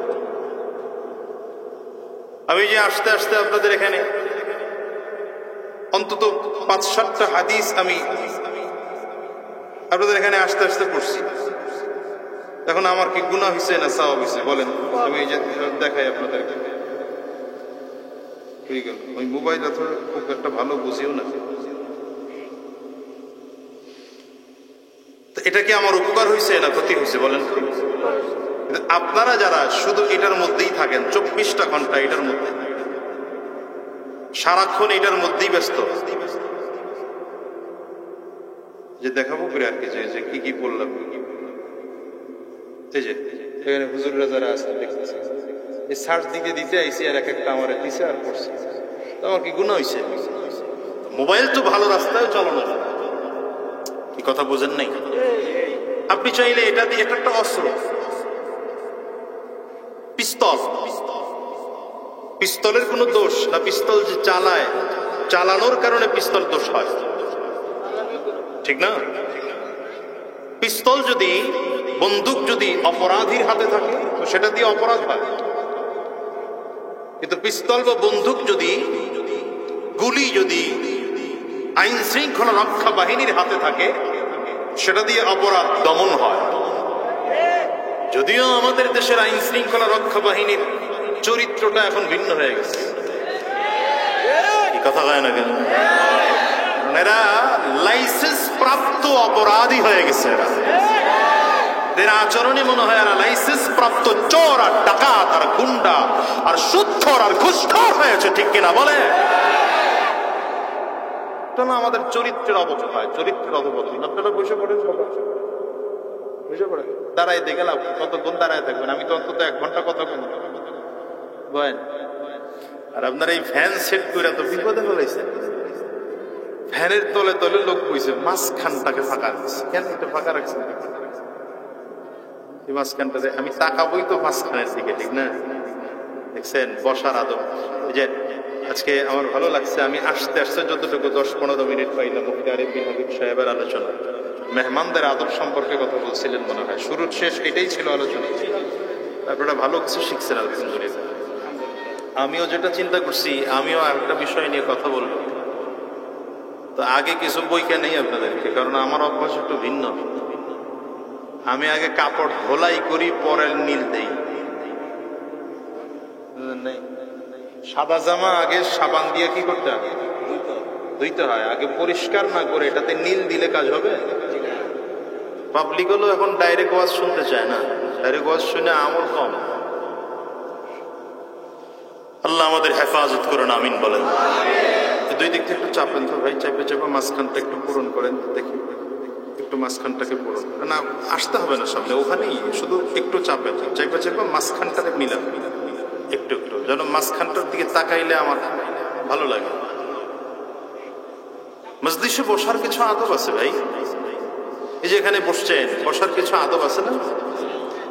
আমি যে আস্তে আস্তে আপনাদের এখানে অন্তত 5-7টা হাদিস আমি আপনাদের এখানে আস্তে আস্তে পড়ছি। এখন আমার কি গুনাহ হয়েছে না সওয়াব হয়েছে বলেন? আমি এই যে দেখাই আপনাদেরকে, ওই মোবাইল অথবা খুব একটা ভালো বুঝিও না। এটা কি আমার উপকার হয়েছে না ক্ষতি হয়েছে বলেন? আপনারা যারা শুধু এটার মধ্যেই থাকেন, 24টা ঘন্টা এটার মধ্যে, সারাক্ষণ এটার মধ্যেই ব্যস্ত, যে দেখাবো করে আর কি যে কি কি বললাম। এই যে এখানে হুজুররা যারা আছে দেখতেছে, এই সার্চ দিতে দিতে আইসি আর এক একটা আমার দিছে আর পড়ছে। তো আমার কি গুনাহ হয়েছে? মোবাইল তো ভালো রাস্তায় চালানো যায়, কি কথা বোঝেন নাই? আপনি চাইলে এটা দিয়ে একটা অস্ত্র, পিস্তল, পিস্তলের কোনো দোষ না? পিস্তল যে চালায়, চালানোর কারণে পিস্তল দোষ হয়, ঠিক না? পিস্তল যদি, বন্দুক যদি অপরাধীর হাতে থাকে তো সেটা দিয়ে অপরাধ হয়, কিন্তু পিস্তল বা বন্দুক যদি, গুলি যদি আইন শৃঙ্খলা রক্ষা বাহিনীর হাতে থাকে সেটা দিয়ে অপরাধ দমন হয়। যদিও আমাদের দেশের আইন শৃঙ্খলা রক্ষা বাহিনীর চরিত্রটা এখন ভিন্ন হয়ে গেছে, কথা হয় না কেন? এরা লাইসেন্স প্রাপ্ত অপরাধী হয়ে গেছে। এদের আচরণই মনে হয় এরা লাইসেন্স প্রাপ্ত চোর আর ডাকাত আর গুন্ডা আর সুদখোর আর ঘুষখোর হয়েছে, ঠিক কিনা বলে? না, আমাদের চরিত্রের অবক্ষয়, চরিত্রের অধপতন। আপনারা বসে পড়েন, বসে পড়েন, দাঁড়াই দিয়ে গেলাম। কতক্ষণ দাঁড়ায় থাকবেন? আমি তো অন্তত 1 ঘন্টা কতক্ষণ বলেন। আর আপনার এই ফ্যান সেট করে তো বিপদে ফেলাইছে। ফ্যানের তলে তলে লোক বইছে, মাঝখানটাকে ফাঁকা রাখছে। কেন এটা ফাঁকা রাখছে? এই মাঝখানটাতে আমি তাকাবই তো মাঝখানের দিকে, ঠিক না? দেখছেন বসার আদব। এই যে আজকে আমার ভালো লাগছে, আমি আসতে আসতে যতটুকু 10-15 মিনিট পাইলাম মুফতি আরিফ বিন হাবিব সাহেবের আলোচনা, মেহমানদের আদব সম্পর্কে কথা বলছিলেন মনে হয়, শুরুর শেষ এটাই ছিল আলোচনা। আপনারা ভালো কিছু শিখছেন আলহামদুলিল্লাহ। আমিও যেটা চিন্তা করছি, আমিও একটা বিষয় নিয়ে কথা বলবো। তো আগে কিছু বইকে নেই আপনাদেরকে, কারণ আমার অভ্যাস একটু ভিন্ন। আমি আগে কাপড় ধোলাই করি, পরে নীল দেই। সাদা জামা আগে সাবান দিয়ে কি করতে হয়? ধুইতে হয়। আগে পরিষ্কার না করে এটাতে নীল দিলে কাজ হবে? পাবলিক হলো এখন ডাইরেক্ট ওয়াজ শুনতে চায় না, ডাইরেক্ট ওয়াজ শুনে আমল কম। আল্লাহ আমাদের হেফাজত করেন, আমিন বলেন। দুই দিক থেকে একটু চাপেন তো ভাই, চাপে চাপে মাঝখানটা একটু পূরণ করেন, দেখি একটু একটু মাঝখানটাকে পড়ুন, না আসতে হবে না সামনে, ওখানেই শুধু একটু চাপেন, চাইপা চাইপা মাঝখানটাকে মিলান একটু একটু, যেন মাঝখানটার দিকে তাকাইলে আমার ভালো লাগে। মজলিসে বসার কিছু আদব আছে ভাই, এই যে এখানে বসছেন, বসার কিছু আদব আছে না?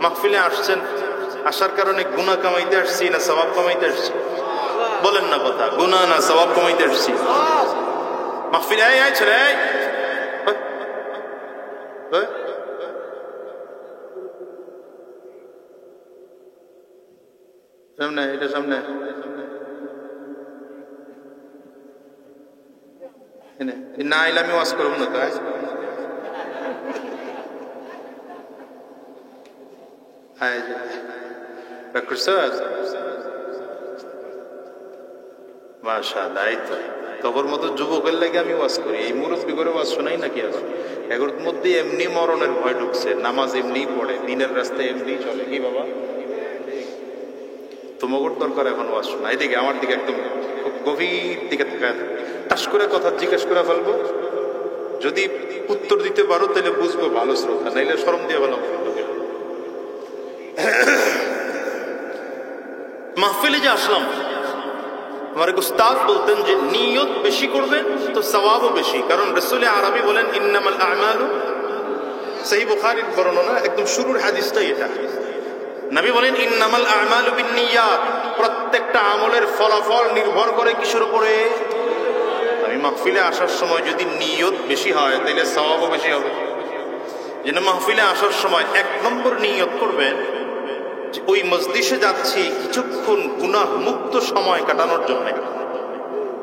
মাহফিলে আসছেন, আসার কারণে গুনাহ কামাইতে আসছি না সওয়াব কামাইতে আসছি? বলেন না কথা, গুনাহ না সওয়াব কামাইতে আসছি? মাহফিলে আয় ছেলে, সামনে, এটা সামনে, না আইলে আমি ওয়াজ করব না। তাই মাশাআল্লাহ, এই তো তবর মতো যুবকের লাগে আমি ওয়াজ করি, এই মুরব্বী করে ওয়াজ শোনাই নাকি? আবার এগুলোর মধ্যে এমনি মরণের ভয় ঢুকছে, নামাজ এমনি পড়ে, দিনের রাস্তায় এমনি চলে, কি বাবা তোমার দরকার এখন ওয়াজ শোনা? এদিকে আমার দিকে একদম খুব গভীর দিকে তাকায়, টাস করে কথা জিজ্ঞেস করে ফেলবো, যদি উত্তর দিতে পারো তাহলে বুঝবো ভালো শ্রোতা, নাইলে শরম দিয়ে ভালো। মাহফিলে যে আসলাম, আমার এক উস্তাদ বলতেন যে নিয়ত বেশি করবেন তো সওয়াবও বেশি, কারণ রাসূল আরবি বলেন ইন্নামাল আমালু, সহিহ বুখারীর বর্ণনা, একদম শুরুর হাদিসটাই এটা। নবী বলেন ইন্নামাল আমালু বিন্নিয়াত, প্রত্যেকটা আমলের ফলাফল নির্ভর করে কিসের উপরে? আমি মাহফিলে আসার সময় যদি নিয়ত বেশি হয় তাহলে সওয়াবও বেশি হবে। যেন মাহফিলে আসার সময় 1 নম্বর নিয়ত করবেন যে ওই মজলিসে যাচ্ছি কিছুক্ষণ গুনাহ মুক্ত সময় কাটানোর জন্য।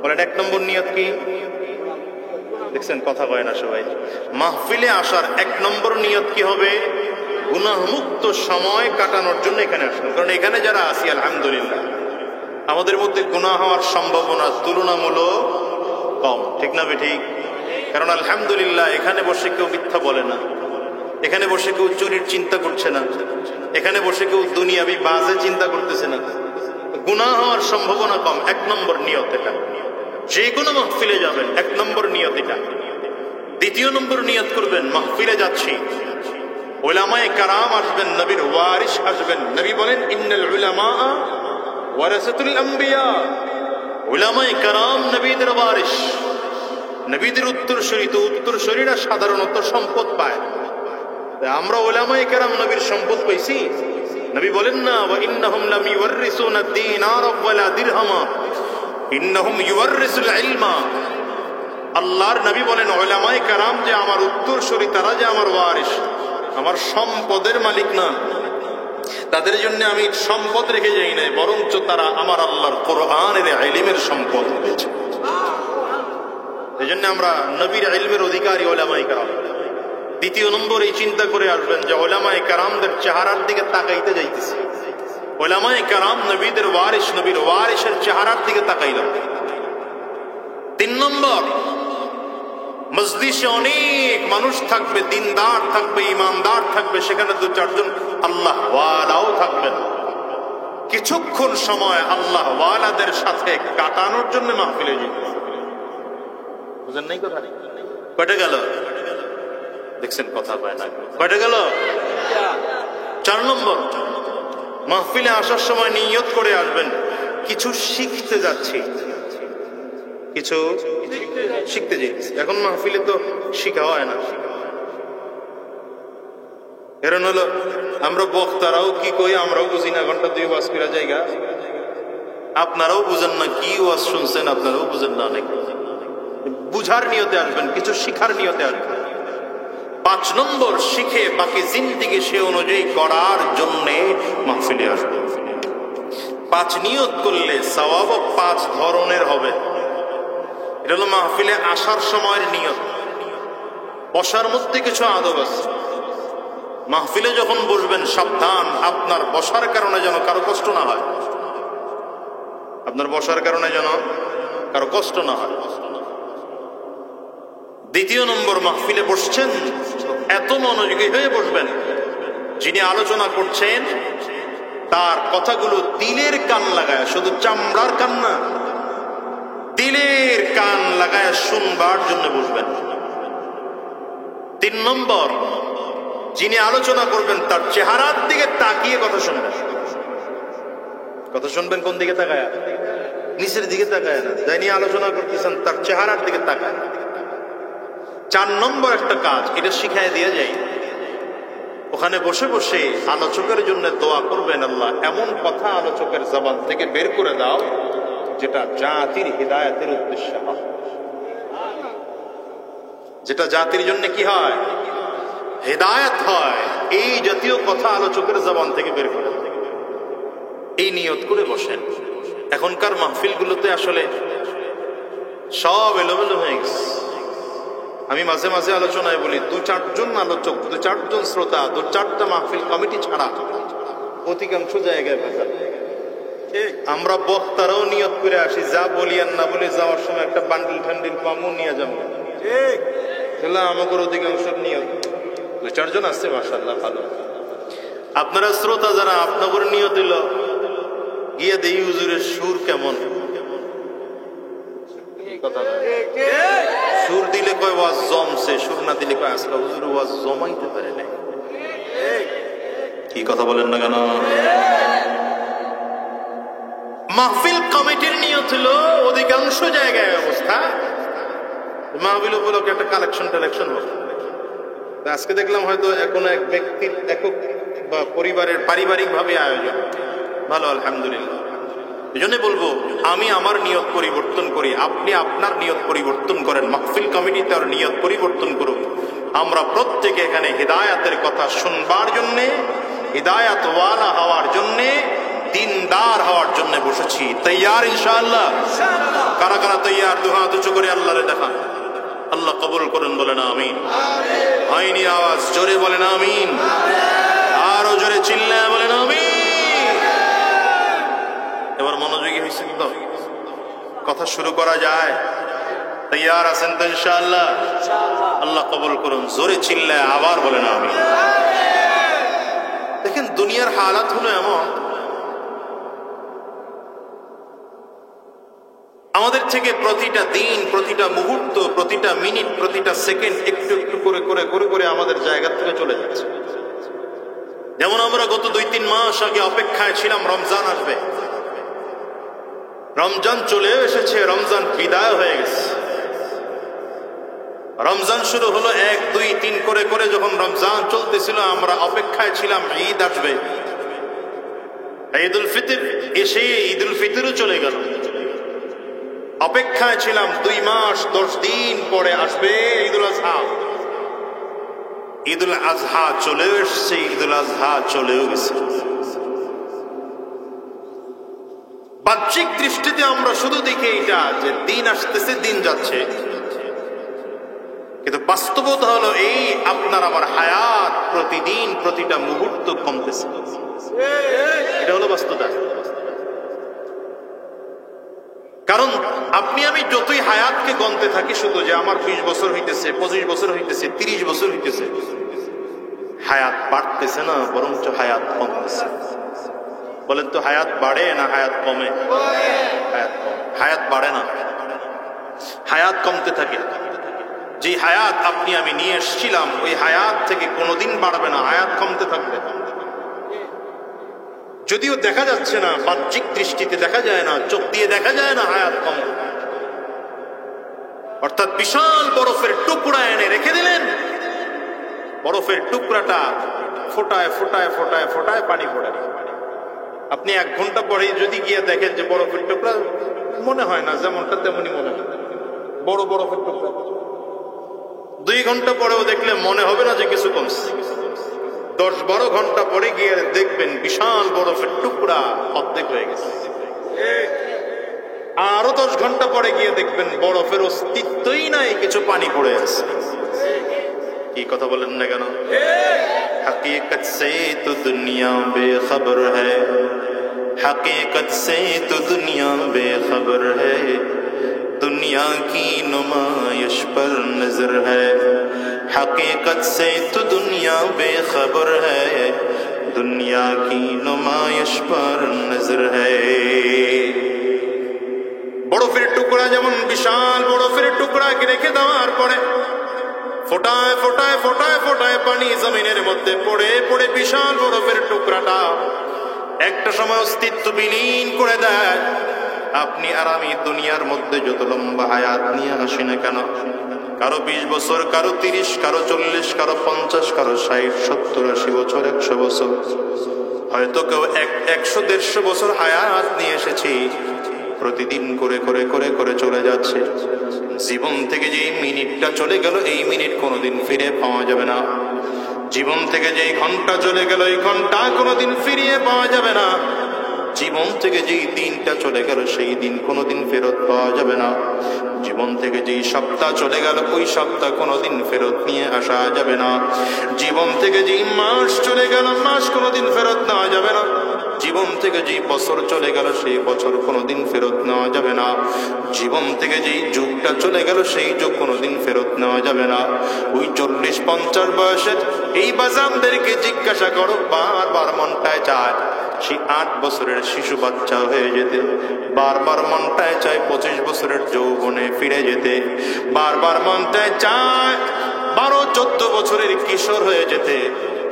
বলেন 1 নম্বর নিয়ত কি? দেখছেন কথা কয় না সবাই। মাহফিলে আসার 1 নম্বর নিয়ত কি হবে? গুনাহ মুক্ত সময় কাটানোর জন্য এখানে আসলাম। কারণ এখানে যারা আছি আলহামদুলিল্লাহ আমাদের মধ্যে গুনাহ হওয়ার সম্ভাবনা তুলনামূলক কম, ঠিক না ঠিক? কারণ আলহামদুলিল্লাহ এখানে বসে কেউ মিথ্যা বলে না, এখানে বসে কেউ চুরির চিন্তা করছে না, এখানে বসে কেউ দুনিয়াবি বাজে চিন্তা করতেছে না, গুনাহ হওয়ার সম্ভাবনা কম। 1 নম্বর নিয়ত এটা। যে কোনো মাহফিলে যাবেন 1 নম্বর নিয়ত এটা। 2 নম্বর নিয়ত করবেন মাহফিলে যাচ্ছি উলামায়ে কেরাম আসবেন, নবীর ওয়ারিস আসবেন। নবী বলেন ইন্নাল উলামা ওয়ারাসাতুল আম্বিয়া, উলামায়ে কেরাম নবীদের ওয়ারিস, নবীদের উত্তরসূরি। তো উত্তরসূরিরা সাধারণত সম্পদ পায়, আমরা উলামায়ে কেরাম নবীর সম্পদ পাইছি। নবী বলেন না ওয়া ইন্নাহুম লাম ইউওয়ারিসুনা দিনার ওয়ালা দিরহামা ইন্নাহুম ইউওয়ারিসুল ইলমা। আল্লাহর নবী বলেন উলামায়ে কেরাম যে আমার উত্তরসূরি, তারা যে আমার ওয়ারিস, আমার সম্পদের মালিক না, তাদের জন্য আমি সম্পদ রেখে যাই না, বরঞ্চ তারা আমার আল্লাহর কোরআনের ইলমের সম্পদ পেয়েছে। এই জন্য আমরা নবীর ইলমের অধিকারী উলামায়ে কেরাম। 2 নম্বর এই চিন্তা করে আসবেন যে উলামায়ে কেরামদের চেহারার দিকে তাকাইতে যাইতেছি। উলামায়ে কেরাম নবীদের ওয়ারিস, নবীর ওয়ারিসের চেহারার দিকে তাকাইলাম। 3 নম্বর, মজলিসে অনেক মানুষ থাকবে, দিনদার থাকবে, ইমানদার থাকবে, সেখানে 2-4 জন আল্লাহ ওয়ালাও থাকবেন। কিছুক্ষণ সময় আল্লাহ ওয়ালাদের সাথে কাটানোর জন্য মাহফিলে যেতে। বুঝেন নাই কথা? কয়টা গেল? দেখছেন কথা পায় না, কয়টা গেল? 4 নম্বর, মাহফিলে আসার সময় নিয়ত করে আসবেন কিছু শিখতে যাচ্ছি, কিছু শিখতে যাচ্ছি। এখন মাহফিলে তো শিখা হয় না, কারণ হলো আমরা বক্তারাও কি কই আমরাও বুঝি না, ঘন্টা 2 ওয়াজ করা জায়গা, আপনারাও বুঝেন না কি ওয়াজ শুনছেন, আপনারাও বুঝেন না। অনেক বুঝার নিয়তে আসবেন, কিছু শিখার নিয়তে আসবেন। 5 নম্বর, শিখে বাকি জিন্দেগি সে অনুযায়ী করার জন্যে মাহফিলে আসবেন। 5 নিয়ত করলে সওয়াব 5 ধরনের হবে। এটা হলো মাহফিলে আসার সময়ের নিয়ত। বসার মধ্যে কিছু আদব আছে। মাহফিলে যখন বসবেন সাবধান, আপনার বসার কারণে যেন কারো কষ্ট না হয়, আপনার বসার কারণে যেন কারো কষ্ট না হয়। 2 নম্বর, মাহফিলে বসছেন এত মনোযোগী হয়ে বসবেন যিনি আলোচনা করছেন তার কথাগুলো দিলের কান লাগায়, শুধু চামড়ার কান না, দিলের কান লাগায় শুনবার জন্য বসবেন। 3 নম্বর, যিনি আলোচনা করবেন তার চেহারার দিকে তাকিয়ে কথা শুনবেন। কথা শুনবেন কোন দিকে তাকায়? নিচের দিকে তাকায় না। যাই নিয়ে আলোচনা করতেছেন তার চেহারার দিকে তাকায়। 4 নম্বর একটা কাজ, এটা শিখায় দিয়ে যাই, ওখানে বসে বসে আলোচকের জন্য দোয়া করবেন, আল্লাহ এমন কথা আলোচকের জবান থেকে বের করে দাও যেটা জাতির হিদায়াতের উদ্দেশ্য হয়, যেটা জাতির জন্য কি হয়, হিদায়াত হয়। এই জাতীয় কথা আলোচকের জবান থেকে বের করে দাও, এই নিয়ত করে বসেন। এখনকার মাহফিলগুলোতে আসলে সব এলোমেলো হয়ে গেছে। আমি মাঝে মাঝে আলোচনায় বলি, 2-4 আলোচক, 2-4 শ্রোতা, 2-4টা মাহফিল কমিটি ছাড়া অধিকাংশ জায়গায় ভেজাল। আমরা বক্তারাও নিয়ত করে আসি, যা বলি আর না বলি যাওয়ার সময় একটা বান্ডিল ঠান্ডিল পামও নিয়ে যাবো। আমাদের অধিকাংশ নিয়ত, 2-4 আছে মাশাআল্লাহ ভালো। আপনারা শ্রোতা যারা, আপনাদের নিয়ত দিল গিয়ে দেই হুজুরের সুর কেমন, কথা সুর দিলে কয় ওয়াজ জমছে, সুর না দিলে কয় আজকে হুজুর ওয়াজ জমাইতে পারে না। কি কথা বলেন না কেন? মাহফিল কমিটির নিয়ত হলো অধিকাংশ জায়গায় অবস্থা মাহফিল উপলক্ষে একটা কালেকশন হবে। আজকে দেখলাম হয়তো কোনো এক ব্যক্তির একক বা পরিবারের পারিবারিক ভাবে আয়োজন, ভালো আলহামদুলিল্লাহ। এই জন্য বলবো, আমি আমার নিয়ত পরিবর্তন করি, আপনি আপনার নিয়ত পরিবর্তন করেন, মাহফিল কমিটি তার নিয়ত পরিবর্তন করুক। আমরা প্রত্যেকে এখানে হিদায়াতের কথা শুনবার জন্যে, হিদায়াতওয়ালা হওয়ার জন্যে, দিনদার হওয়ার জন্য বসেছি। তৈয়ার ইনশাআল্লাহ? কারা কারা তৈয়ার? 2 হাত উঁচু করে আল্লাহরে দেখান। আল্লাহ কবুল করেন, বলেন আমিন। হয়নি আওয়াজ, জোরে বলেন আমিন। আরো জোরে চিল্লায় বলেন আমিন। এবার মনোযোগী হয়েছে তো, কথা শুরু করা যায়? তৈয়ার আছেন তো ইনশাআল্লাহ? আল্লাহ কবুল করুন, জোরে চিল্লায় আবার বলেন আমিন। দেখেন দুনিয়ার হালাত হলো এমন, আমাদের থেকে প্রতিটা দিন, প্রতিটা মুহূর্ত, প্রতিটা মিনিট, প্রতিটা সেকেন্ড একটু একটু করে করে করে করে আমাদের জায়গা থেকে চলে যাচ্ছে। যেমন আমরা গত 2-3 মাস আগে অপেক্ষায় ছিলাম রমজান আসবে, রমজান চলে এসেছে, রমজান বিদায় হয়ে গেছে। রমজান শুরু হলো 1, 2, 3 করে করে, যখন রমজান চলতেছিল আমরা অপেক্ষায় ছিলাম ঈদ আসবে। ঈদুল ফিতর এসে ঈদুল ফিতরও চলে গেল। অপেক্ষায় ছিলাম 2 মাস 10 দিন পরে আসবে ঈদুল আজহা। ঈদুল আজহা চলে এসছে, ঈদুল আজহা চলেও গেছে। বাহ্যিক দৃষ্টিতে আমরা শুধু দেখি এটা যে দিন আসতেছে, দিন যাচ্ছে, কিন্তু বাস্তবতা হলো এই, আপনার আমার হায়াত প্রতিদিন প্রতিটা মুহূর্ত কমতেছে। এটা হলো বাস্তবতা। কারণ আপনি আমি যতই হায়াতকে গণতে থাকি শুধু যে আমার 20 বছর হইতেছে, 25 বছর হইতেছে, 30 বছর হইতেছে, হায়াত বাড়তেছে না, বরঞ্চ হায়াত কমতেছে। বলেন তো, হায়াত বাড়ে না হায়াত কমে? হায়াত কমে, হায়াত বাড়ে না, হায়াত কমতে থাকে। যে হায়াত আপনি আমি নিয়ে এসেছিলাম, ওই হায়াত থেকে কোনোদিন বাড়বে না, হায়াত কমতে থাকবে। যদিও দেখা যাচ্ছে না, বাহ্যিক দৃষ্টিতে দেখা যায় না, চোখ দিয়ে দেখা যায় না হায়াত কম। অর্থাৎ বিশাল বরফের টুকরা এনে রেখে দিলেন, বরফের টুকরাটা ফোটায় ফোটায় ফোটায় ফোটায় পানি পড়ে। আপনি 1 ঘন্টা পরে যদি গিয়ে দেখেন যে বরফের টুকরা, মনে হয় না যেমনটা তেমনই মনে হয়, বড় বরফের টুকরা। 2 ঘন্টা পরেও দেখলে মনে হবে না যে কিছু কমছে। 10-12 ঘন্টা পরে গিয়ে দেখবেন বিশাল বরফের টুকরা অর্ধেক হয়ে গেছে। আরো 10 ঘন্টা পরে গিয়ে দেখবেন বরফের অস্তিত্বই নাই, কিছু পানি পড়ে আছে। কি কথা বলেন না কেন? हकीकत से तो दुनिया बेखबर है, हकीकत से तो दुनिया बेखबर है, दुनिया की नुमाइश पर नजर है, हकीकत से तो दुनिया बेखबर है, दुनिया की नुमाइश पर नजर है। বরফের টুকরা যেমন বিশাল বরফের টুকরাকে রেখে দেওয়ার পরে ফোটায় ফোটায় ফোটায় ফোটায় পানি জমিনের মধ্যে পড়ে পড়ে বিশাল বরফের টুকরাটা একটা সময় অস্তিত্ব বিলীন করে দেয়। আপনি আর আমি দুনিয়ার মধ্যে যত লম্বা হায়াত নিয়ে আসি না কেন, কারো 20 বছর, কারো 30, কারো 40, কারো 50, কারো 60, 70, 80 বছর, 100 বছর, হয়তো কেউ 100-150 বছর হায়াত নিয়ে এসেছি। প্রতিদিন করে করে করে করে চলে যাচ্ছে। জীবন থেকে যে মিনিটটা চলে গেল, এই মিনিট কোনোদিন ফিরে পাওয়া যাবে না। জীবন থেকে যে ঘন্টা চলে গেল, এই ঘন্টা কোনোদিন ফিরিয়ে পাওয়া যাবে না। জীবন থেকে যেই দিনটা চলে গেল, সেই দিন কোনোদিন ফেরত পাওয়া যাবে না। জীবন থেকে যেই সপ্তাহ চলে গেল, ওই সপ্তাহ কোনোদিন ফেরত নিয়ে আসা যাবে না। জীবন থেকে যেই মাস চলে গেল, মাস কোনোদিন ফেরত নেওয়া যাবে না। জীবন থেকে যেই বছর চলে গেল, সেই বছর কোনোদিন ফেরত নেওয়া যাবে না। জীবন থেকে যেই যুগটা চলে গেল, সেই যুগ কোনোদিন ফেরত নেওয়া যাবে না। ওই 40-50 বয়সের এই বাজানদেরকে জিজ্ঞাসা করো, বারবার মনটায় চায় সেই 8 বছরের শিশু বাচ্চা হয়ে যেতে, বারবার মনটায় চায় 25 বছরের যৌবনে ফিরে যেতে, বারবার মনটায় চায় 12-14 বছরের কিশোর হয়ে যেতে।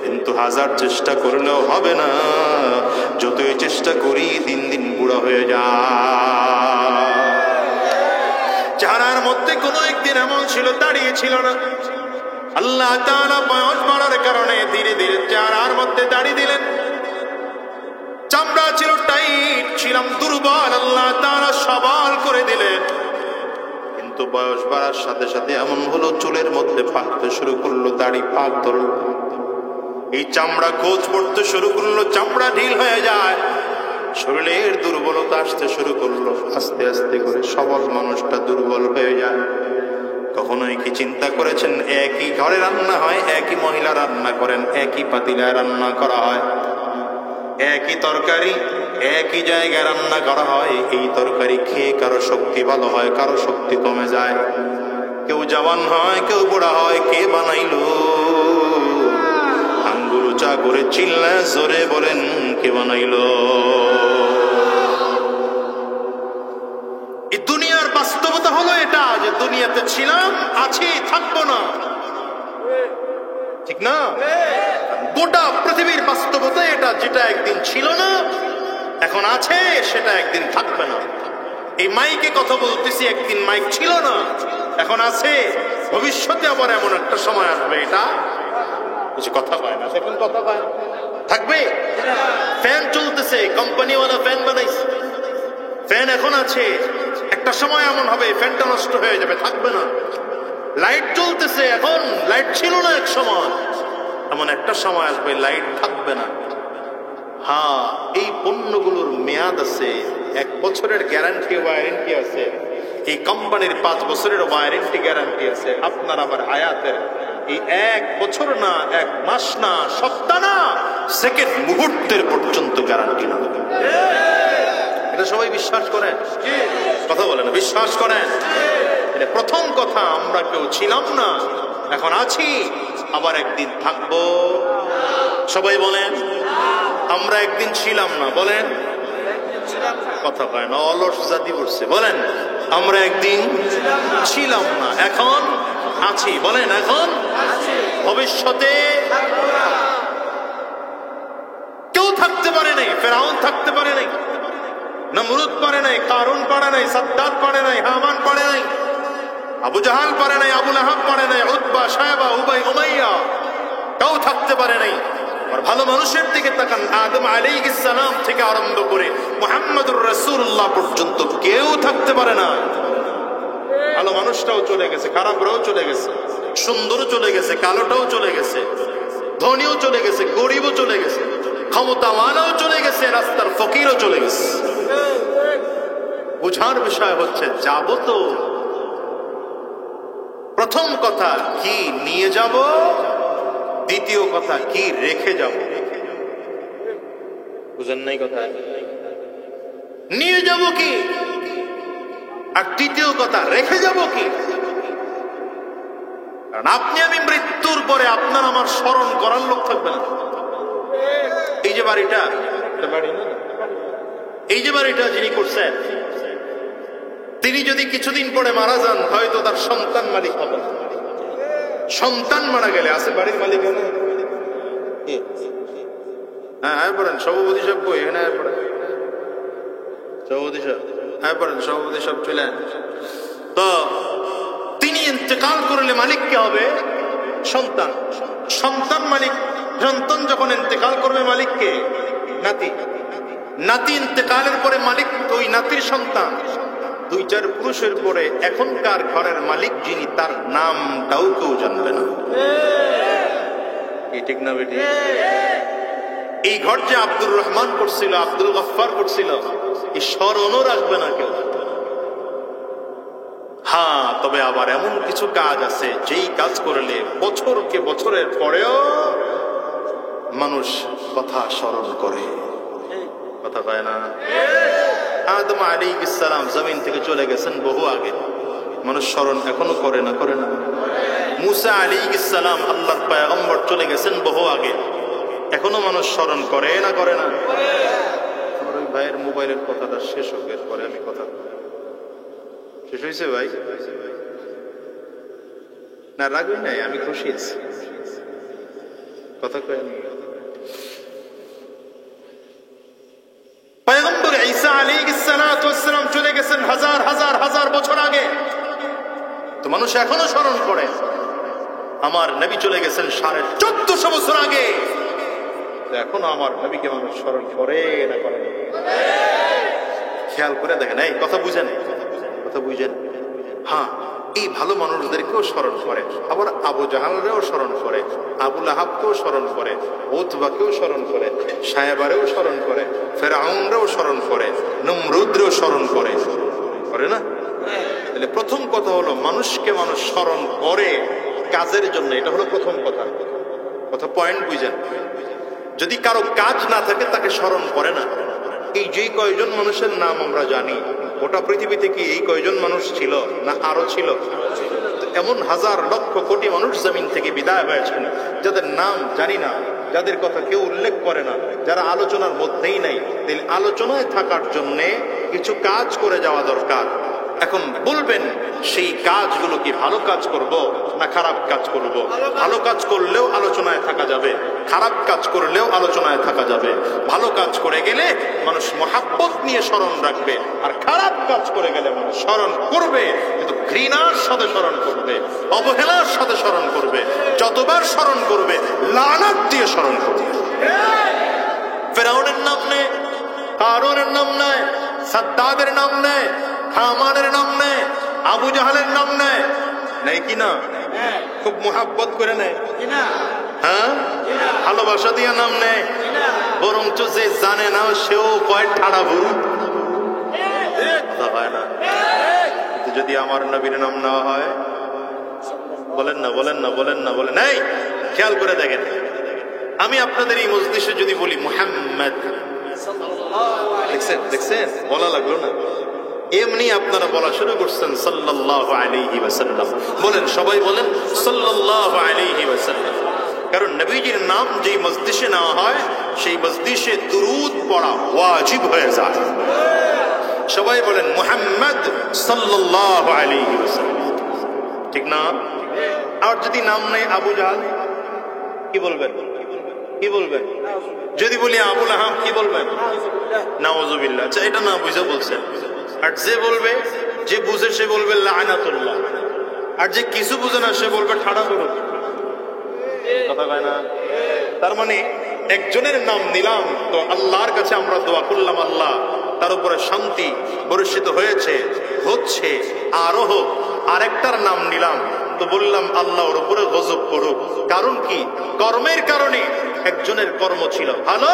কিন্তু হাজার চেষ্টা করলেও হবে না। যতই চেষ্টা করি দিন দিন বুড়া হয়ে যায়। চেহারার মধ্যে কোনো একদিন এমন ছিল দাঁড়িয়ে ছিল না। আল্লাহ তাআলা বয়স বাড়ার কারণে ধীরে ধীরে চেহারার মধ্যে দাঁড়িয়ে দিলেন। চামড়া ছিল টাইট, ছিলাম দুর্বল, আল্লাহ তাআলা সবল করে দিলেন। কিন্তু বয়স বাড়ার সাথে সাথে এমন হলো, চুলের মধ্যে পাকতে শুরু করলো, দাড়ি পাক ধরলো, এই চামড়া খোঁজ পড়তে শুরু করলো, চামড়া ঢিল হয়ে যায়, শরীরের দুর্বলতা আসতে শুরু করলো। আস্তে আস্তে করে সবল মানুষটা দুর্বল হয়ে যায়। কখনোই কি চিন্তা করেছেন, একই ঘরে রান্না হয়, একই মহিলা রান্না করেন, একই পাতিলায় রান্না করা হয়, একই তরকারি একই জায়গায় রান্না করা হয়, এই তরকারি খেয়ে কারো শক্তি ভালো হয়, কারো শক্তি কমে যায়, কেউ জওয়ান হয়, কেউ বুড়া হয়। কে বানাইলো? আঙ্গুর চা করে চিল্লায় জোরে বলেন, কে বানাইলো? এই দুনিয়ার বাস্তবতা হলো এটা, যে দুনিয়াতে ছিলাম, আছি, থাকবো না, ঠিক না? গোটা পৃথিবীর বাস্তবতা এটা, যেটা একদিন ছিল না এখন আছে, সেটা একদিন থাকবে না। এই মাইকে কথা বলতেছি, একদিন মাইক ছিল না এখন আছে, ভবিষ্যতে আবার এমন একটা সময় আসবে, এটা কিছু কথা কয় না, এখন কথা কয় না, থাকবে। ফ্যান চলতেছে, কোম্পানিওয়ালা ফ্যান বানাইছে, ফ্যান এখন আছে, একটা সময় এমন হবে ফ্যানটা নষ্ট হয়ে যাবে, থাকবে না। লাইট জ্বলতেছে, এখন লাইট ছিল না এক সময়, এমন একটা সময় আসবে লাইট থাকবে না। হ্যাঁ, এই পণ্যগুলোর মেয়াদ আছে, 1 বছরের গ্যারান্টি ওয়ারেন্টি আছে, এই কোম্পানির 5 বছরের ওয়ারেন্টি গ্যারান্টি আছে। আপনার আমার হায়াতের এই 1 বছর না, 1 মাস না, সপ্তাহ না, সেকেন্ড, মুহূর্তের পর্যন্ত গ্যারান্টি না। এটা সবাই বিশ্বাস করেন? কথা বলেন, বিশ্বাস করেন? এটা প্রথম কথা। আমরা কেউ ছিলাম না, এখন আছি, আবার একদিন থাকবো। সবাই বলেন, আমরা একদিন ছিলাম না, বলেন। কথা কয় না, অলস জাতি করছে, বলেন আমরা একদিন ছিলাম না, এখন আছি, বলেন এখন, ভবিষ্যতে কেউ থাকতে পারে নাই। ফেরাউন থাকতে পারে নাই, নমরুদ পারে নাই, কারুন পারে নাই, সাদ্দাত পারে নাই, হামান পারে নাই, আবু জাহাল পারে নাই, আবু লাহাব পারে নাই, উতবা, শায়বা, উবাই, উমাইয়া, কেউ থাকতে পারে নাই। আর ভালো মানুষের দিকে তাকান, আদম আলাইহিস সালাম থেকে আরম্ভ করে মুহাম্মদুর রাসূলুল্লাহ পর্যন্ত কেউ থাকতে পারে না। ভালো মানুষটাও চলে গেছে, খারাপরাও চলে গেছে, সুন্দরও চলে গেছে, কালোটাও চলে গেছে, ধনীও চলে গেছে, গরিবও চলে গেছে, ক্ষমতাওয়ানও চলে গেছে, রাস্তার ফকিরও চলে গেছে। বুঝার বিষয় হচ্ছে, যাব তো। প্রথম কথা কি নিয়ে যাব, দ্বিতীয় কথা কি রেখে যাব। বুঝেন নাই কথা? নিয়ে যাব কি, আর দ্বিতীয় কথা রেখে যাব কি। কারণ আপনি আমি মৃত্যুর পরে আপনার আমার স্মরণ করার লোক থাকবে না। এই যে বাড়িটা, এই যে বাড়িটা যিনি করছেন, তিনি যদি কিছুদিন পরে মারা যান, হয়তো তার সন্তান মালিক হবে। সন্তান মারা গেলে আছে বাড়ির মালিক না? হ্যাঁ পড়েন সভাপতি সাহেব কই? এখানে পড়েন সভাপতি সাহেব, হ্যাঁ পড়েন সভাপতি সাহেব চলেন। তো তিনি ইন্তেকাল করলে মালিক কে হবে? সন্তান। সন্তান মালিক। সন্তান যখন ইন্তেকাল করবে মালিক কে? নাতি। নাতি ইন্তেকালের পরে মালিক ওই নাতির সন্তান। 2-4 পুরুষের পরে এখনকার ঘরের মালিক যিনি, তার নামটাও কেউ জানবে না। ঠিক না বেটি? এই ঘর যে আব্দুর রহমান করছিল, আব্দুল গফফার করছিল, এই স্মরণও রাখবে না কেউ। হ্যাঁ, তবে আবার এমন কিছু কাজ আছে যেই কাজ করলে বছরকে বছরের পরেও মানুষ কথা স্মরণ করে। কথা পায় না? আদম আলাইহিস সালাম জমিন থেকে চলে গেছেন বহু আগে, মানুষ স্মরণ এখনো করে না? করে না? মুসা আলাইহিস সালাম আল্লাহর পয়গম্বর চলে গেছেন বহু আগে, এখনো মানুষ স্মরণ করে না? করে না? আমার ওই ভাইয়ের মোবাইলের কথাটা শেষ হোক, এরপরে আমি কথা শেষ হয়েছে ভাই? না রাগই নাই, আমি খুশি আছি। কথা কয় পয়গম্বর ঈসা আলাইহিস সালাম চলে গেছেন হাজার হাজার হাজার বছর আগে, তো মানুষ এখনো স্মরণ করে। আমার নবী চলে গেছেন 1450 বছর আগে, এখনো আমার নবীকে মানুষ স্মরণ করে না? করে? খেয়াল করে দেখেন, এই কথা বুঝেন, কথা বুঝেন। হ্যাঁ, এই ভালো মানুষদেরকেও স্মরণ করে, আবার আবু জাহালরেও স্মরণ করে, আবু লাহাবকেও স্মরণ করে, উতবাকেও স্মরণ করে, সাহেবারেও স্মরণ করে, ফেরাউনরেও স্মরণ করে, নমরুদরেও স্মরণ করে। করে না? তাহলে প্রথম কথা হলো মানুষকে মানুষ স্মরণ করে কাজের জন্য, এটা হলো প্রথম কথা। কথা পয়েন্ট বুঝেন। যদি কারো কাজ না থাকে তাকে স্মরণ করে না। এই যে কয়জন মানুষের নাম আমরা জানি, গোটা পৃথিবীতে কি এই কয়জন মানুষ ছিল না আরো ছিল? এমন হাজার লক্ষ কোটি মানুষ জমিন থেকে বিদায় হয়েছেন যাদের নাম জানি না, যাদের কথা কেউ উল্লেখ করে না, যারা আলোচনার মধ্যেই নাই। আলোচনায় থাকার জন্য কিছু কাজ করে যাওয়া দরকার। এখন বলবেন সেই কাজগুলো কি ভালো কাজ করব না খারাপ কাজ করব? ভালো কাজ করলেও আলোচনায় থাকা যাবে, খারাপ কাজ করলেও আলোচনায় থাকা যাবে। ভালো কাজ করে গেলে মানুষ মহাব্বত নিয়ে স্মরণ রাখবে, আর খারাপ কাজ করে গেলে মানুষ স্মরণ করবে কিন্তু ঘৃণার সাথে স্মরণ করবে, অবহেলার সাথে স্মরণ করবে। যতবার স্মরণ করবে লানত দিয়ে স্মরণ করবে। ফেরাউনের নাম নেয়, কারুনের নাম নেয়, সাদ্দাদের নাম নেয়, হামানের নাম নেয়, আবু জাহালের নাম নেয়, নেই কি না? খুব মোহাব্বত করে নেয়, হ্যাঁ, ভালোবাসা দিয়ে নাম নেয়। বরঞ্চ যে জানে না সেও কয় ঠাড়া ভুরু। না, যদি আমার নবীর নাম নেওয়া হয়, বলেন না, বলেন না, বলেন না, বলেন এই খেয়াল করে দেখেন, আমি আপনাদের এই মজলিসে যদি বলি মুহাম্মদ, দেখছেন দেখছেন বলা লাগলো না? এমনি আপনারা বলা শুরু করছেন সাল্লাল্লাহু আলাইহি ওয়াসাল্লাম। বলেন, সবাই বলেন সাল্লাল্লাহু আলাইহি ওয়াসাল্লাম। কারণ নবীজির নাম যেই মজলিসে নেওয়া হয় সেই মজলিসে দুরূদ পড়া ওয়াজিব হয়ে যায়। সবাই বলেন মুহাম্মদ সাল্লাল্লাহু আলাইহি ওয়াসাল্লাম, ঠিক না? আর যদি নাম নেই আবু জাহাল, কি বলবেন? কি বলবেন? যদি বলি আবু লাহাব, কি বলবেন? নাউযুবিল্লাহ। আচ্ছা, এটা না বুঝে বলছেন। আর যে বলবে, যে বুঝে সে বলবে লাআনাতুল্লাহ, আর যে কিছু বুঝে না সে বলবে ঠাড়া করুন। কথা কয় না? তার মানে একজনের নাম নিলাম তো আল্লাহর কাছে আমরা দোয়া করলাম, আল্লাহ তার উপরে শান্তি বর্ষিত হয়েছে, হচ্ছে, আরো হোক। আরেকটার নাম নিলাম তো বললাম আল্লাহ ওর উপরে গজব করুক। কারণ কি? কর্মের কারণে। একজনের কর্ম ছিল ভালো,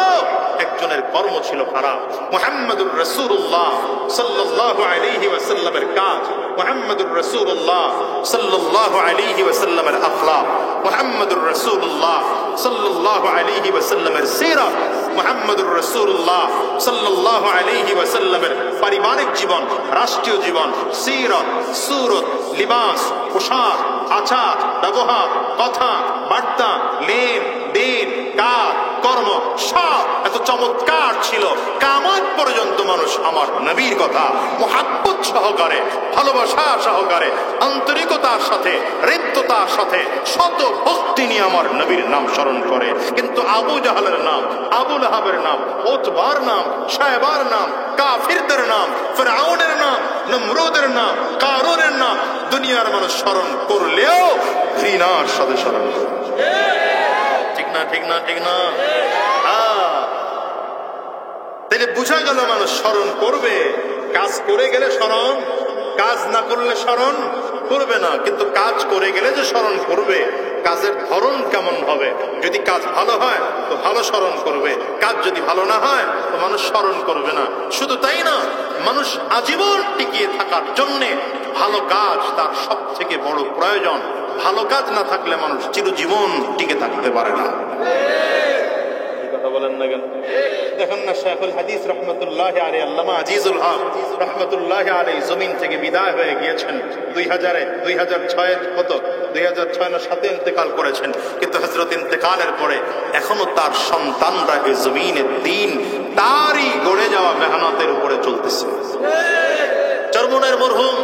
একজনের কর্ম ছিল খারাপ। মুহাম্মদুর রাসূলুল্লাহ সাল্লাল্লাহু আলাইহি ওয়াসাল্লামের কাজ, মুহাম্মদুর রাসূলুল্লাহ সাল্লাল্লাহু আলাইহি ওয়াসাল্লামের আখলাক, মুহাম্মদুর রাসূলুল্লাহ সাল্লাল্লাহু আলাইহি ওয়াসাল্লামের সিরাত, মুহাম্মদুর রাসূলুল্লাহ সাল্লাল্লাহু আলাইহি ওয়াসাল্লামের পারিবারিক জীবন, রাষ্ট্রীয় জীবন, সিরাত, সুরত, লিবাস, পোশাক, আচার, ব্যবহার, কথা, বার্তা, লেন দেন, কাজ, কর্ম সব এত চমৎকার ছিল, কিয়ামত পর্যন্ত মানুষ আমার নবীর কথা মুহাব্বত সহকারে, ভালোবাসা সহকারে, আন্তরিকতার সাথে, হৃদ্যতার সাথে, শত ভক্তি নিয়ে আমার নবীর নাম স্মরণ করে। কিন্তু আবু জাহালের নাম, আবু লাহাবের নাম, উতবার নাম, শায়বার নাম, কাফিরদের নাম, ফিরআউনের নাম, নমরুদের নাম, কারুনের নাম দুনিয়ার মানুষ স্মরণ করলেও ঘৃণার সাথে স্মরণ করে। ঠিক না, ঠিক না, ঠিক না? তাহলে বুঝা গেল মানুষ স্মরণ করবে, কাজ করে গেলে স্মরণ, কাজ না করলে স্মরণ করবে না। কিন্তু কাজ করে গেলে যে স্মরণ করবে, কাজের ধরন কেমন হবে? যদি কাজ ভালো হয় তো ভালো স্মরণ করবে, কাজ যদি ভালো না হয় তো মানুষ স্মরণ করবে না। শুধু তাই না, মানুষ আজীবন টিকিয়ে থাকার জন্যে ভালো কাজ তার সব থেকে বড় প্রয়োজন। ভালো কাজ না থাকলে মানুষ চিরজীবন টিকে থাকতে পারে না। কথা বলেন না কেন? দেখেন না, শাইখুল হাদিস রহমতুল্লাহ আলাইহি, আল্লামা আজিজুল হক রহমতুল্লাহ আলাইহি জমিন থেকে বিদায় হয়ে গিয়েছেন 2006 কত 2006 না 7 ইন্তেকাল করেছেন। কিন্তু হযরত ইন্তেকালের পরে এখনো তার সন্তানরা এই জমিনের দিন তারই গড়ে যাওয়া মেহনতের উপরে চলতেছে। চরমনের মরহুম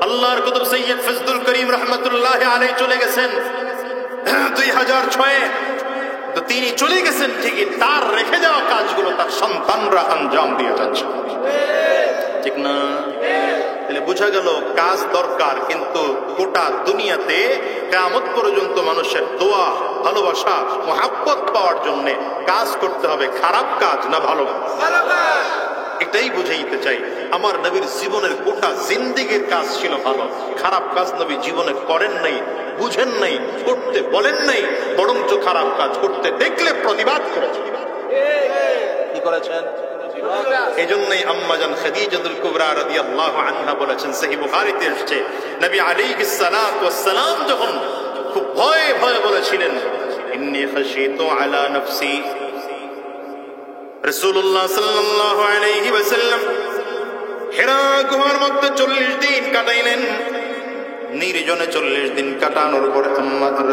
আল্লাহর কুতুব সৈয়দ ফজলুল করিম রহমতুল্লাহ আলাইহি চলে গেছেন 2006। তো তিনি চলে গেছেন ঠিকই, তার রেখে যাওয়া কাজগুলো তার সন্তানরা আঞ্জাম দিয়ে যাচ্ছে। ঠিক না? তাহলে বোঝা গেল কাজ দরকার, কিন্তু গোটা দুনিয়াতে কিয়ামত পর্যন্ত মানুষের দোয়া, ভালোবাসা, মুহাব্বত পাওয়ার জন্য কাজ করতে হবে। খারাপ কাজ না ভালো কাজ? এটাই বুঝাইতে চাই। আমার নবীর জীবনের গোটা জিন্দেগীর কাজ ছিল ভালো, খারাপ কাজ নবী জীবনে করেন নাই, বুঝেন নাই, করতে বলেন নাই, বরঞ্চ খারাপ কাজ করতে দেখলে প্রতিবাদ করেছেন। কি করেছেন? এই জন্যই আম্মাজান খাদিজাতুল কুবরা রাদিয়াল্লাহু আনহা বলেছেন, সহিহ বুখারীতে এসেছে, নবী আলাইহিস সালাতু ওয়াস সালাম যখন খুব ভয়ে ভয়ে বলেছিলেন, ইন্নী খাশিতু আলা নাফসি, রাসূলুল্লাহ সাল্লাল্লাহু আলাইহি ওয়াসাল্লাম হিরা গুহার মধ্যে 40 দিন কাটাইলেন। নির্জনে 40 দিন কাটানোর পরে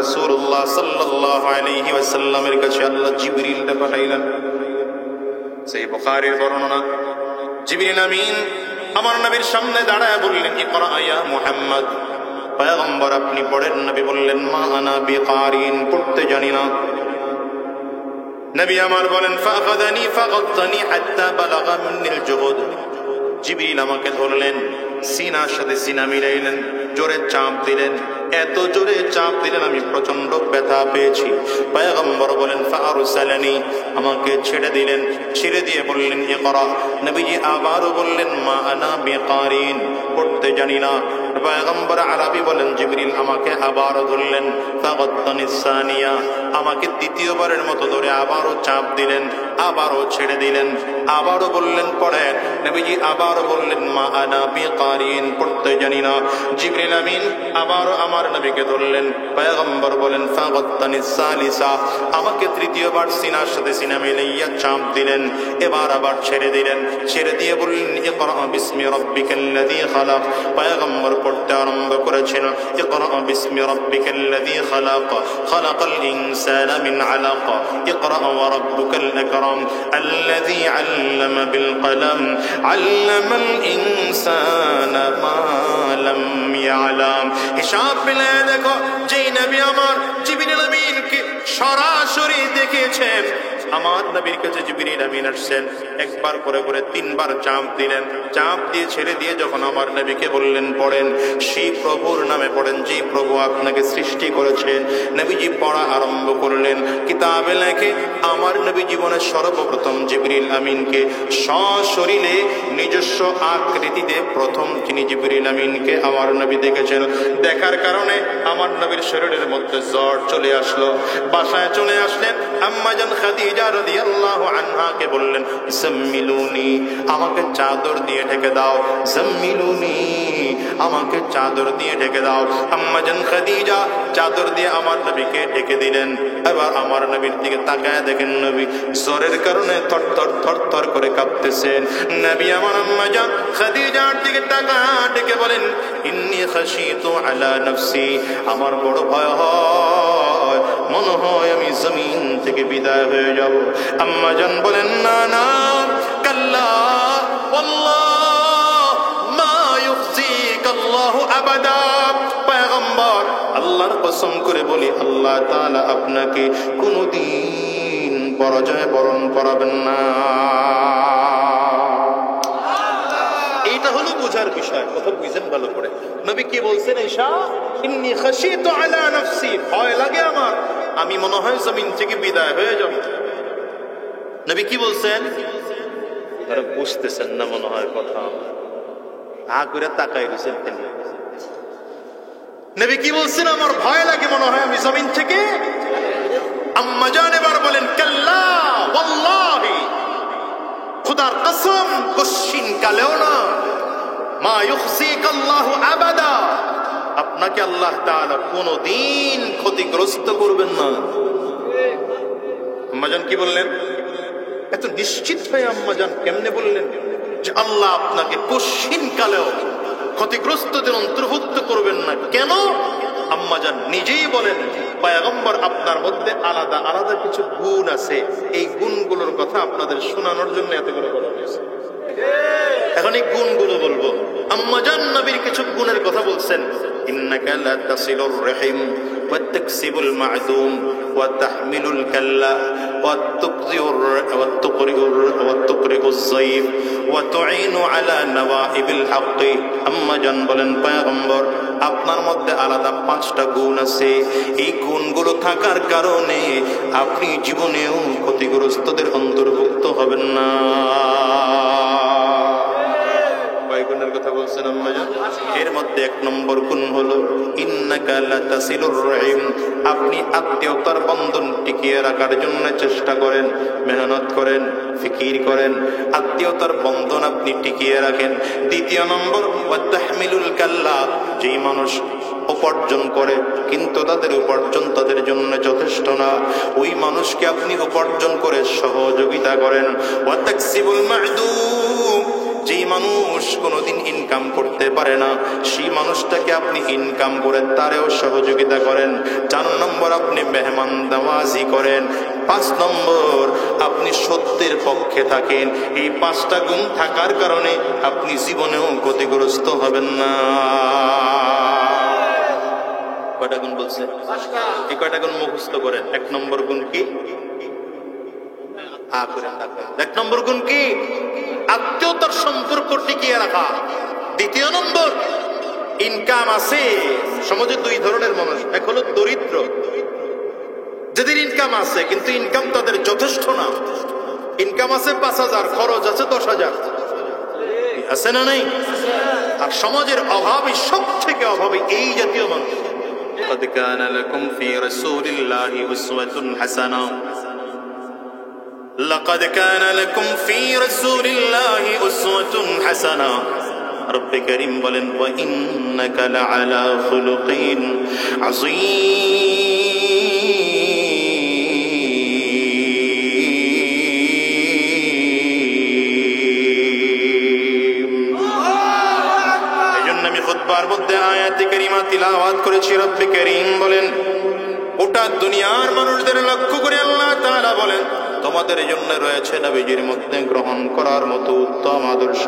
রাসূলুল্লাহ সাল্লাল্লাহু আলাইহি ওয়াসাল্লামের কাছে আল্লাহ জিবরিলকে পাঠাইলেন। সেই বুখারীর বর্ণনা, জিবরিল আমিন আমার নবীর সামনে দাঁড়ায় বললেন, ইকরা ইয়া মুহাম্মদ, পয়গম্বর আপনি পড়েন। নবী বললেন, মা আনা বিকারিন, পড়তে জানি না। নবী আমার বলেন, ফাখাযানি ফাগাত্তানি হাত্তা বালাগা মিন্নিল জুহুদ। জিবরিল আমাকে ধরলেন, সিনার সাথে সিনা মিলাইলেন, জোরে চাপ দিলেন, এত জোরে চাপ দিলেন আমি প্রচন্ড ব্যথা পেয়েছি। পয়গম্বর বলেন, ফাআরসালানি, আমাকে ছেড়ে দিলেন। ছেড়ে দিয়ে বললেন, ইকরা। নবীজি আবারও বললেন, মা আনা বিকারিন, পড়তে জানি না। পয়গম্বর আরবি বলেন, জিবরিল আমাকে আবারও ধরলেন, ফাগাত্তানি সানিয়া, আমাকে দ্বিতীয়বারের মতো ধরে আবারও চাপ দিলেন, আবারও ছেড়ে দিলেন, আবারও বললেন পড়েন। নবীজি আবারও বললেন, মা আনা বিকারিন, পড়তে জানি না। জিবরিল আমিন আবারও আমার নবীকে ধরলেন। পয়গম্বর বলেন, ফাগাত্তানি সালিসা, আমাকে তৃতীয়বার সিনার সাথে সিনা মিলাইয়া চাপ দিলেন, এবার আবার ছেড়ে দিলেন। ছেড়ে দিয়ে বললেন, ইকরা বিসমি রাব্বিকাল্লাযী খালাক। পয়গম্বর পড়তে আরম্ভ করেছেন, ইকরা বিসমি রাব্বিকাল্লাযী খালাক, খালাকাল ইনসানা মিন আলাক, ইকরা ওয়া রাব্বুকাল আকরাম, আল্লাযী আল্লামা বিল কলম, আল্লামাল ইনসানা মা লাম ইয়ালাম। হিসাব মিলে দেখো, যেই নবী আমার জিবরিল আমিনকে সরাসরি দেখেছেন, আমার নবীর কাছে জিবরিল আমিন আসছেন, একবার করে করে 3 বার চাপ দিলেন। চাপ দিয়ে ছেড়ে দিয়ে যখন আমার নবীকে বললেন পড়েন, সেই প্রভুর নামে পড়েন যে প্রভু আপনাকে সৃষ্টি করেছেন। নবীজি পড়া আরম্ভ করলেন। কিতাবে লেখে, আমার নবী জীবনের সর্বপ্রথম জিবরিল আমিনকে সশরীরে নিজস্ব আকৃতিতে প্রথম তিনি জিবরিল আমিনকে আমার নবী দেখেছেন। দেখার কারণে আমার নবীর শরীরের মধ্যে জ্বর চলে আসলো। বাসায় চলে আসলেন, আম্মাজান খাদিজা রাদিয়াল্লাহু আনহাকে বললেন, জাম্মিলুনি, আমাকে চাদর দিয়ে ঢেকে দাও, জাম্মিলুনি, আমাকে চাদর দিয়ে ঢেকে দাও। আম্মাজান খাদিজা চাদর দিয়ে আমার নবীকে ঢেকে দিলেন। এবার আমার নবীর দিকে তাকায় দেখেন, নবী জ্বরের কারণে থরথর থরথর করে কাঁপতেছেন। নবী আমার আম্মাজান খাদিজার দিকে তাকায় ডেকে বলেন, ইন্নী খাশিতু আলা নাফসি, আমার বড় ভয় হয়, মনে হয় আমি জমিন থেকে বিদায় হয়ে যাব। আম্মাজান বলেন, না না, কাল্লা আল্লাহ তাআলা আপনাকে কোনোদিন পরাজয় বরণ করাবেন না। এইটা হলো বোঝার বিষয়, কথা বুঝেন ভালো করে। নবী কি বলছেন? ঈশা ইন্নী খাশিতু আলা নাফসি, ভয় লাগে আমার, আমি মনে হয় জমিন থেকে বিদায় হয়ে যাব। নবী কি বলছেন? আরে বুঝতেছেন না মনে হয় কথা, হা করে তাকাই দিয়েছেন তিনি। নবী কি বলছেন? আমার ভয় লাগে, মনে হয় আমি জমিন থেকে। আম্মা জান এবার বলেন কাল্লা ওয়াল্লাহি, খোদার কসম, কশিন কালেও না, মা ইউখজিক আল্লাহু আবাদা, আপনাকে আল্লাহ তাআলা কোনদিন ক্ষতিগ্রস্ত করবেন না। আম্মাজান কি বললেন? এত নিশ্চিত হয়ে আম্মাজান কেমনে বললেন যে আল্লাহ আপনাকে কশিন কালেও ক্ষতিগ্রস্তদের অন্তর্ভুক্ত করবেন না? কেন? আম্মাজান নিজেই বলেন, পয়গম্বর আপনার মধ্যে আলাদা আলাদা কিছু গুণ আছে, এই গুণগুলোর কথা আপনাদের শোনানোর জন্য এত করে বলা হয়েছে। এখন এই গুণগুলো বলবো। আম্মাজান নবীর কিছু গুণের কথা বলছেন। ইন্নাকা লা তাসিলুর রহিম ওয়া তাকসিবুল মা'দুম ওয়া তাহমিলুল কাল্লা ওয়া তুকরিউজ যায়ফ ওয়া তুঈনু আলা নওয়াইবিল হক। আম্মাজান বলেন, পয়গম্বর আপনার মধ্যে আলাদা 5টা গুণ আছে, এই গুণগুলো থাকার কারণে আপনি জীবনেও ক্ষতিগ্রস্তদের অন্তর্ভুক্ত হবেন না। গুণের কথা বলছেন আম্মাজান। এর মধ্যে 1 নম্বর গুণ হলো ইন্নাকা লা তাসিলুর রহিম, আপনি আত্মীয়তার বন্ধন টিকিয়ে রাখার জন্য চেষ্টা করেন, মেহনত করেন, ফিকির করেন, আত্মীয়তার বন্ধন আপনি টিকিয়ে রাখেন। 2 নম্বর ওয়া তাহমিলুল কাল্লা, যেই মানুষ উপার্জন করে কিন্তু তাদের উপার্জন তাদের জন্য যথেষ্ট না, ওই মানুষকে আপনি উপার্জন করে সহযোগিতা করেন। ওয়া তাকসিবুল মা'দুম, যেই মানুষ কোনোদিন ইনকাম করতে পারে না, সেই মানুষটাকে আপনি ইনকাম করে তারেও সহযোগিতা করেন। 4 নম্বর আপনি মেহমান নওয়াজি করেন। 5 নম্বর আপনি সত্যের পক্ষে থাকেন। এই 5টা গুণ থাকার কারণে আপনি জীবনেও ক্ষতিগ্রস্ত হবেন না। কয়টা গুণ বলছে? এই কয়টা গুণ মুখস্থ করেন। 1 নম্বর গুণ কি? 1 নম্বর গুণ কি? আত্মীয়তার সম্পর্ক টিকিয়ে রাখা। 2 নম্বর, ইনকাম আছে। সমাজে 2 ধরনের মানুষ, এক হলো দরিদ্র, যাদের ইনকাম আছে কিন্তু ইনকাম তাদের যথেষ্ট না। ইনকাম আছে 5,000, খরচ আছে 10,000, আছে না নাই? আর সমাজের অভাবী, সব থেকে অভাবী এই জাতীয় মানুষ। قد كان لكم في رسول الله أسوة حسنة لقد كان لكم في رسول الله أسوة حسنة। رب كريم বলেন وإنك لعلى خلق عظيم। এজন্য আমি খুতবার মধ্যে আয়াতে কারিমা তিলাওয়াত করেছি। রব করিম বলেন, গোটা দুনিয়ার মানুষদের লক্ষ্য করে আল্লাহ তাআলা বলেন, তোমাদের জন্য রয়েছে নবীজির মধ্যে গ্রহণ করার মতো উত্তম আদর্শ।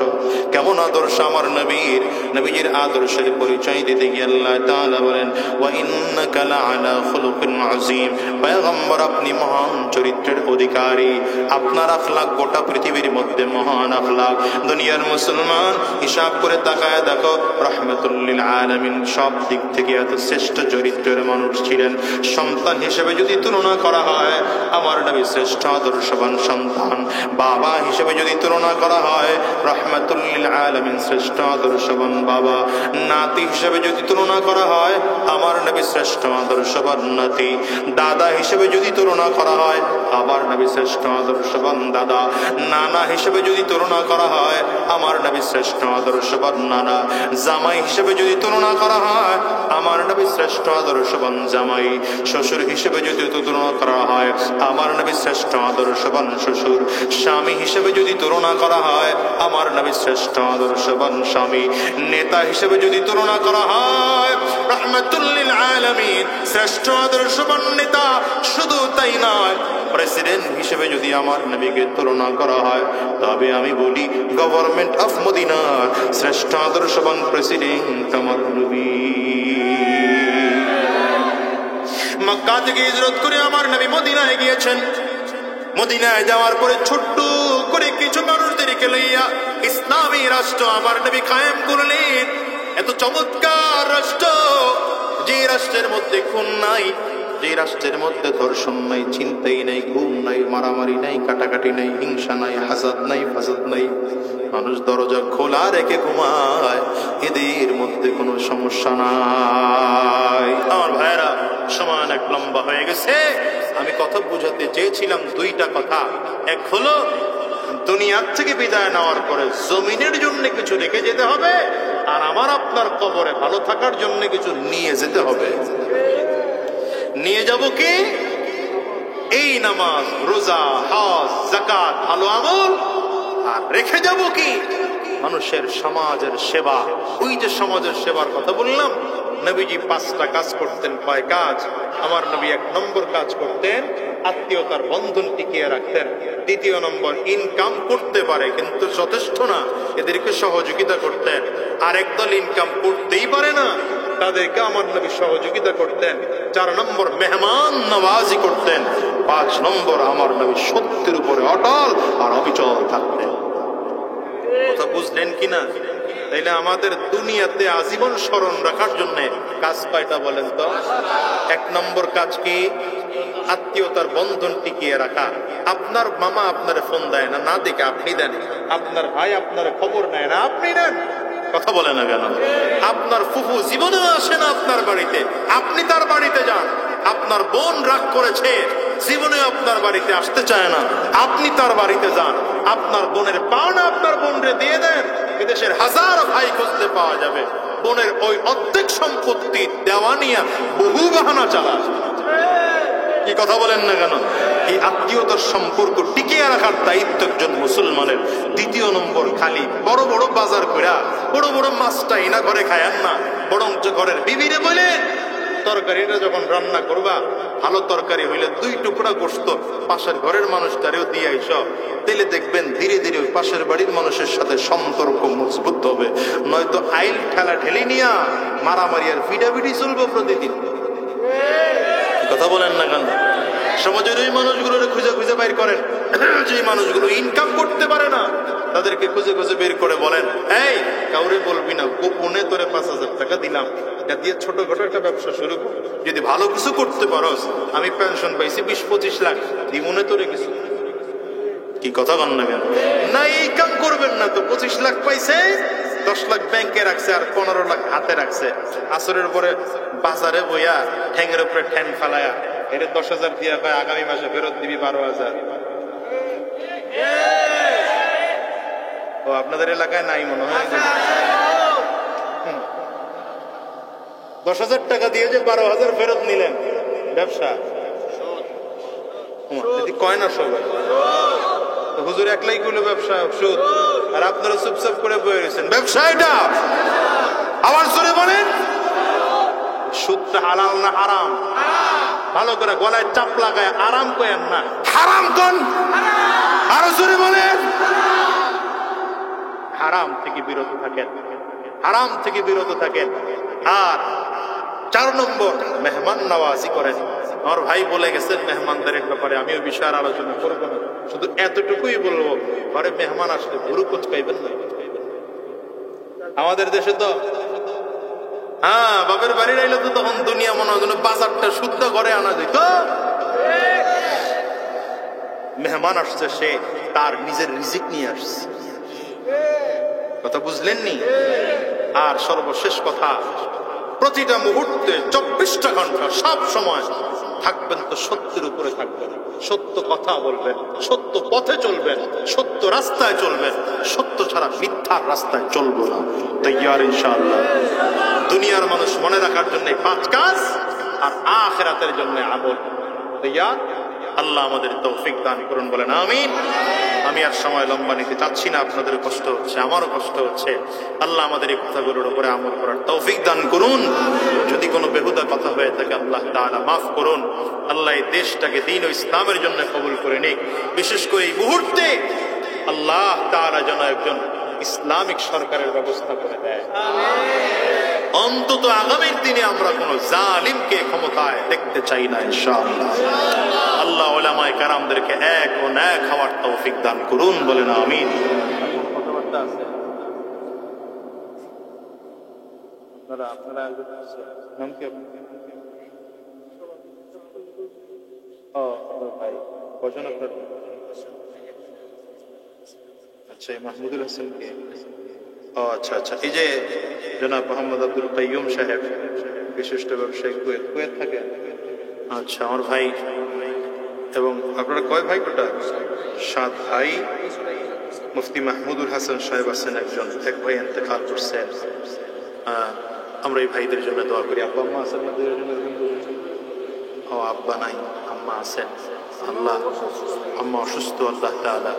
কেমন আদর্শ? আমার নবীর, নবীজির আদর্শের পরিচয় দিতে গিয়ে আল্লাহ তাআলা বলেন ওয়া ইন্নাকা লাআলা খুলুকিন আযীম। পয়গম্বর আপনি মহান চরিত্রের অধিকারী। আপনার আখলাক গোটা পৃথিবীর মধ্যে মহান আখলাক। দুনিয়ার মুসলমান হিসাব করে তাকায় দেখো, রাহমাতুল লিল আলামিন সব দিক থেকে এত শ্রেষ্ঠ চরিত্রের মানুষ ছিলেন। সন্তান হিসেবে যদি তুলনা করা হয়, আমার নবী শ্রেষ্ঠ আদর্শবান সন্তান। বাবা হিসেবে যদি তুলনা করা হয়, রাহমাতুল লিল আলামিন শ্রেষ্ঠ আদর্শবান বাবা। নাতি হিসেবে যদি তুলনা করা হয়, আমার নবী শ্রেষ্ঠ আদর্শবান নাতি। দাদা হিসেবে যদি তুলনা করা হয়, আমার নবী শ্রেষ্ঠ আদর্শবান দাদা। নানা হিসেবে যদি তুলনা করা হয়, আমার নবী শ্রেষ্ঠ আদর্শবান নানা। জামাই হিসেবে যদি তুলনা করা হয়, আমার নবী শ্রেষ্ঠ আদর্শবান জামাই। শ্বশুর হিসেবে যদি তুলনা করা হয়, আমার নবী শ্রেষ্ঠ আদর্শবান শ্বশুর। স্বামী হিসেবে যদি তুলনা করা হয়, আমার নবী শ্রেষ্ঠ আদর্শবান স্বামী। নেতা হিসেবে যদি তুলনা করা হয়, রাহমাতুল লিল আলামিন শ্রেষ্ঠ আদর্শবান নেতা। শুধু তাই নয়, প্রেসিডেন্ট হিসেবে যদি আমার নবীকে তুলনা করা হয়, তবে আমি বলি গভর্নমেন্ট অফ মদিনার শ্রেষ্ঠ আদর্শবান প্রেসিডেন্ট আমার নবী। মক্কা থেকে হিজরত করে আমার নবী মদিনায় গিয়েছেন। মদিনায় যাওয়ার পরে ছোট্ট করে কিছু মানুষদেরকে লইয়া ইসলামী রাষ্ট্র আমার নবী কায়েম করলেন। এত চমৎকার রাষ্ট্র, যে রাষ্ট্রের মধ্যে খুন নাই, যে রাষ্ট্রের মধ্যে ধর্ষণ নাই, চিন্তাই নাই, ঘুম নাই, মারামারি নাই, কাটাকাটি নাই, হিংসা নাই, হাসাদ নাই, ফাসাদ নাই, মানুষ দরজা খোলা রেখে ঘুমায়, এদের মধ্যে কোনো সমস্যা নাই। আমার ভাইয়েরা, সময় অনেক লম্বা হয়ে গেছে। আমি কথা বুঝাতে চেয়েছিলাম দুইটা কথা। এক হলো দুনিয়ার থেকে বিদায় নেওয়ার পরে জমিনের জন্য কিছু রেখে যেতে হবে, আর আমার আপনার কবরে ভালো থাকার জন্য কিছু নিয়ে যেতে হবে। নিয়ে যাব কি? এই নামাজ, রোজা, হজ, যাকাত, ভালো আমল। আর রেখে যাব কি? মানুষের সমাজের সেবা। ওই যে সমাজের সেবার কথা বললাম, নবীজি 5টা কাজ করতেন। কয় কাজ? আমার নবী 1 নম্বর কাজ করতেন, আত্মীয়তার বন্ধন টিকিয়ে রাখতেন। 2 নম্বর, ইনকাম করতে পারে কিন্তু যথেষ্ট না, এদেরকে সহযোগিতা করতেন। আর একদল ইনকাম করতেই পারে না, তাদেরকে আমার নবী সহযোগিতা করতেন। 4 নম্বর, মেহমান নওয়াজি করতেন। 5 নম্বর, আমার নবী সত্যের উপরে অটল আর অবিচল থাকতেন। কথা বুঝলেন কিনা? তাইলে আমাদের দুনিয়াতে আজীবন স্মরণ রাখার জন্য কাজ কয়টা বলেন তো? 1 নম্বর কাজ কি? আত্মীয়তার বন্ধন টিকিয়ে রাখা। আপনার মামা আপনার ফোন দেয় না, না দেখে আপনি দেন। আপনার ভাই আপনার খবর নেয় না, আপনি দেন। কথা বলে না কেন? আপনার ফুফু জীবনেও আসে না আপনার বাড়িতে, আপনি তার বাড়িতে যান। আপনার বোন রাগ করেছে, জীবনে আপনার বাড়িতে আসতে চায় না, আপনি তার বাড়িতে যান। আপনার বোনের পাওনা আপনার বোনরে দিয়ে দেন। এদেশের হাজার ভাই খুঁজতে পাওয়া যাবে, বোনের ওই অর্ধেক সম্পত্তি দেওয়া নিয়ে বহু বাহানা চালায়। কি কথা বলেন না কেন? এই আত্মীয়তার সম্পর্ক টিকিয়ে রাখার দায়িত্ব একজন মুসলমানের। 2 নম্বর, খালি বড় বড় বাজার কইরা বড় বড় মাছটা ইনা ঘরে খায়ান না, বরঞ্চ ঘরের বিবিরে বলেন তরকারিটা যখন রান্না করবা, ভালো তরকারি হইলে 2 টুকরা গোশত পাশের ঘরের মানুষটারেও দিয়ে আইস। তাইলে দেখবেন ধীরে ধীরে ওই পাশের বাড়ির মানুষের সাথে সম্পর্ক মজবুত হবে। নয়তো আইল ঠেলা ঠেলি নিয়া মারামারি আর ভিডাভিডি চলবে প্রতিদিন। কথা বলেন না কেন? সমাজের ওই মানুষগুলো খুঁজে খুঁজে বাইর করেন, যে মানুষগুলো ইনকাম করতে পারে না, তাদেরকে খুঁজে খুঁজে বের করে বলেন, এই কাউরে বলবি না, গোপনে তোরে 5000 টাকা দিলাম, এটা দিয়ে ছোটখাটো একটা ব্যবসা শুরু কর। যদি ভালো কিছু করতে পারস, আমি পেনশন পাইছি 20-25 লাখ, দিবনে তোরে কিছু। কি কথা বল না কেন? না, এই কাম করবেন না তো। 25 লাখ পাইছে, 10 লাখ ব্যাংকে রাখছে, আর 15 লাখ হাতে রাখছে। আসরের পরে বাজারে বইয়া ঠ্যাঙের উপরে ঠ্যাং ফালায়া এটা 10,000 দিয়া কয় আগামী মাসে ফেরত দিবি 12,000। ও আপনাদের এলাকায় নাই মনে হয়। 10,000 টাকা দিয়ে যে 12,000 ফেরত নিলেন, ব্যবসা কয় না সবাই? হুজুর একলাই গুলো ব্যবসা সুদ, আর আপনারা চুপচাপ করে বয়ে রয়েছেন। ব্যবসা এটা আবার জোরে বলেন, সুদটা হালাল না হারাম? ভালো করে গলায় চাপ লাগায় আরাম করেন না, হারাম কোন? আরো জোরে বলেন, হারাম থেকে বিরত থাকেন, হারাম থেকে বিরত থাকেন। আর 4 নম্বর, মেহমান নওয়াজি করেন। আমার ভাই বলে গেছেন মেহমানদারের ব্যাপারে, আমি ওই বিষয়ে আলোচনা করবো না, শুধু এতটুকুই বলবো, ঘরে মেহমান আসলে ভুরু কুচকাইবেন না। আমাদের দেশে তো বাপের বাড়ির আইলে তো তখন দুনিয়া মনে হয় বাজারটা শুদ্ধ করে আনা যেত। মেহমান আসছে, সে তার নিজের রিজিক নিয়ে আসছে। কথা বুঝলেননি? আর সর্বশেষ কথা, প্রতিটা মুহূর্তে 24টা ঘন্টা সব সময় থাকবেন তো সত্যের উপরে থাকবেন, সত্য কথা বলবেন, সত্য পথে চলবেন, সত্য রাস্তায় চলবেন, সত্য ছাড়া মিথ্যার রাস্তায় চলবো না। তৈয়ার ইনশাআল্লাহ? দুনিয়ার মানুষ মনে রাখার জন্য 5 কাজ, আর আখিরাতের জন্য আমল। তৈয়ার? আল্লাহ আমাদের তৌফিক দান করুন, বলেন আমিন। আমি আর সময় লম্বা নিতে চাচ্ছি না, আপনাদের কষ্ট হচ্ছে, আমারও কষ্ট হচ্ছে। আল্লাহ আমাদের এই কথাগুলোর উপরে আমল করার তৌফিক দান করুন। যদি কোনো বেহুদা কথা হয়ে থাকে আল্লাহ তাআলা মাফ করুন। আল্লাহ এই দেশটাকে দ্বীন ও ইসলামের জন্য কবুল করে নিক। বিশেষ করে এই মুহূর্তে আল্লাহ তাআলা যেন একজন ইসলামিক সরকারের ব্যবস্থা করে দেয়। অন্তত আগামীর দিনে আমরা কোন জালিমকে ক্ষমতায় দেখতে চাই না ইনশাআল্লাহ। আল্লাহ উলামায়ে কেরামদেরকে এক ও ন্যাক হওয়ার তৌফিক দান করুন, বলেন আমিন। কথাবার্তা আছে আপনারা নাম কি ভাই কজন আপনার? আচ্ছা, মাহমুদুল হাসান কে? আচ্ছা আচ্ছা, এই যে জনাব মোহাম্মদ আব্দুল কাইয়ুম সাহেব, বিশিষ্ট ব্যবসায়ী, কুয়েত থাকে। আচ্ছা, আমার ভাই। এবং আপনারা কয় ভাই? টোটাল 7 ভাই। মুফতি মাহমুদুল হাসান সাহেব আছেন একজন, এক ভাই ইন্তেকাল করছেন। আমরা এই ভাইদের জন্য দোয়া করি। আব্বা আম্মা আছেন? ও আব্বা নাই, আম্মা আছেন। আল্লাহ, আম্মা অসুস্থ, আল্লাহ তাআলা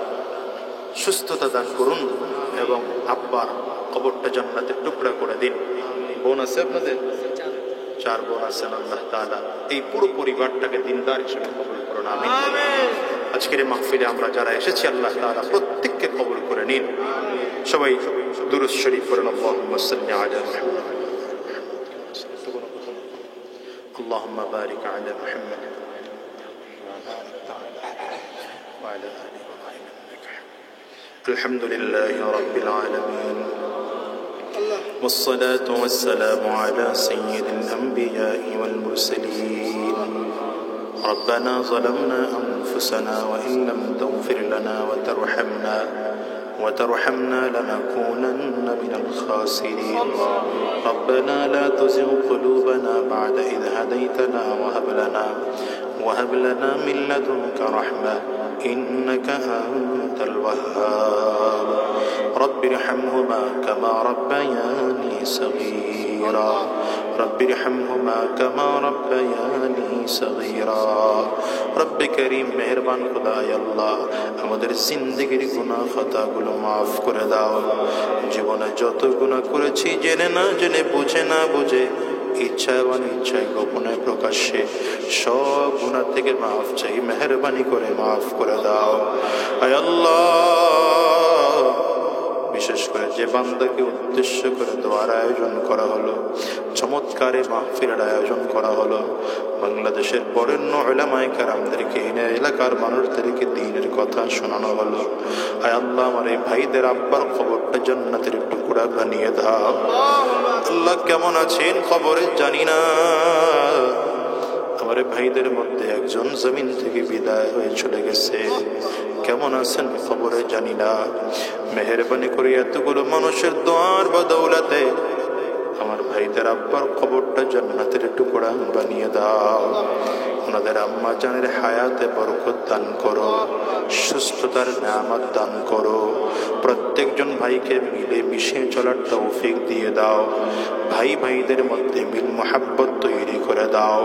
সুস্থতা দান করুন এবং আব্বার কবরটা জান্নাতের টুকরা করে দিন। বোন আছে আপনাদের? 4 বোন আছেন। আল্লাহ তাআলা এই পুরো পরিবারটাকে দিনদার হিসেবে কবুল করুন, আমিন। আজকের এই মাহফিলে আমরা যারা এসেছি, আল্লাহ তাআলা প্রত্যেককে কবুল করে নিন। সবাই দুরূদ শরীফ পড়ুন। আল্লাহুম্মা সাল্লি আলা মুহাম্মাদ, আল্লাহুম্মা বারিক আলা মুহাম্মাদ ওয়া আলা আলি ইব্রাহিম ইন্নাকা হামিদুম। আলহামদুলিল্লাহি রাব্বিল আলামিন, والصلاة والسلام على سيد الأنبياء والمرسلين. ربنا ظلمنا أنفسنا وإن لم تغفر لنا وترحمنا لنكونن من الخاسرين. ربنا لا تزغ قلوبنا بعد إذ هديتنا وهب لنا من لدنك رحمة إنك أنت الوهاب. رب ارحمهما كما ربياني صغيرا. رب ارحمهما كما ربياني صغيرا. رب كريم মেহেরবান খোদায় আল্লাহ, আমাদের জিন্দেগির গুনাহ খাতাগুলো মাফ করে দাও। জীবনে যত গুনাহ করেছি, জেনে না জেনে, বুঝে না বুঝে, ইচ্ছায় অনিচ্ছায়, গোপনে প্রকাশ্যে, সব গুনাহ থেকে মাফ চাই, মেহেরবানি করে মাফ করে দাও। আয় আল্লাহ, বিশেষ করে যে বান্দাকে উদ্দেশ্য করে দোয়ার আয়োজন করা হলো, চমৎকারে মাহফিলের আয়োজন করা হলো, বাংলাদেশের বরেণ্য উলামায়ে কেরামদেরকে, এলাকার মানুষদেরকে দ্বীনের কথা শোনানো হলো। আয় আল্লাহ, আমার এই ভাইদের আব্বার খবরটা জান্নাতের টুকরা বানিয়ে দাও। আল্লাহ, কেমন আছেন খবরে জানি না, আমার ভাইদের মধ্যে একজন জমিন থেকে বিদায় হয়ে চলে গেছে, কেমন আছেন খবরে জানি না। মেহেরবানি করে এতগুলো মানুষের দোয়ার বদৌলতে আমার ভাইদের আব্বার খবরটা জান্নাতের টুকরা বানিয়ে দাও। ওনাদের আম্মা জানের হায়াতে বরকত দান করো, সুস্থতার নিয়ামত দান করো। প্রত্যেকজন ভাইকে মিলে মিশে চলার তৌফিক দিয়ে দাও। ভাই ভাইদের মধ্যে মিল মোহাব্বত তৈরি করে দাও।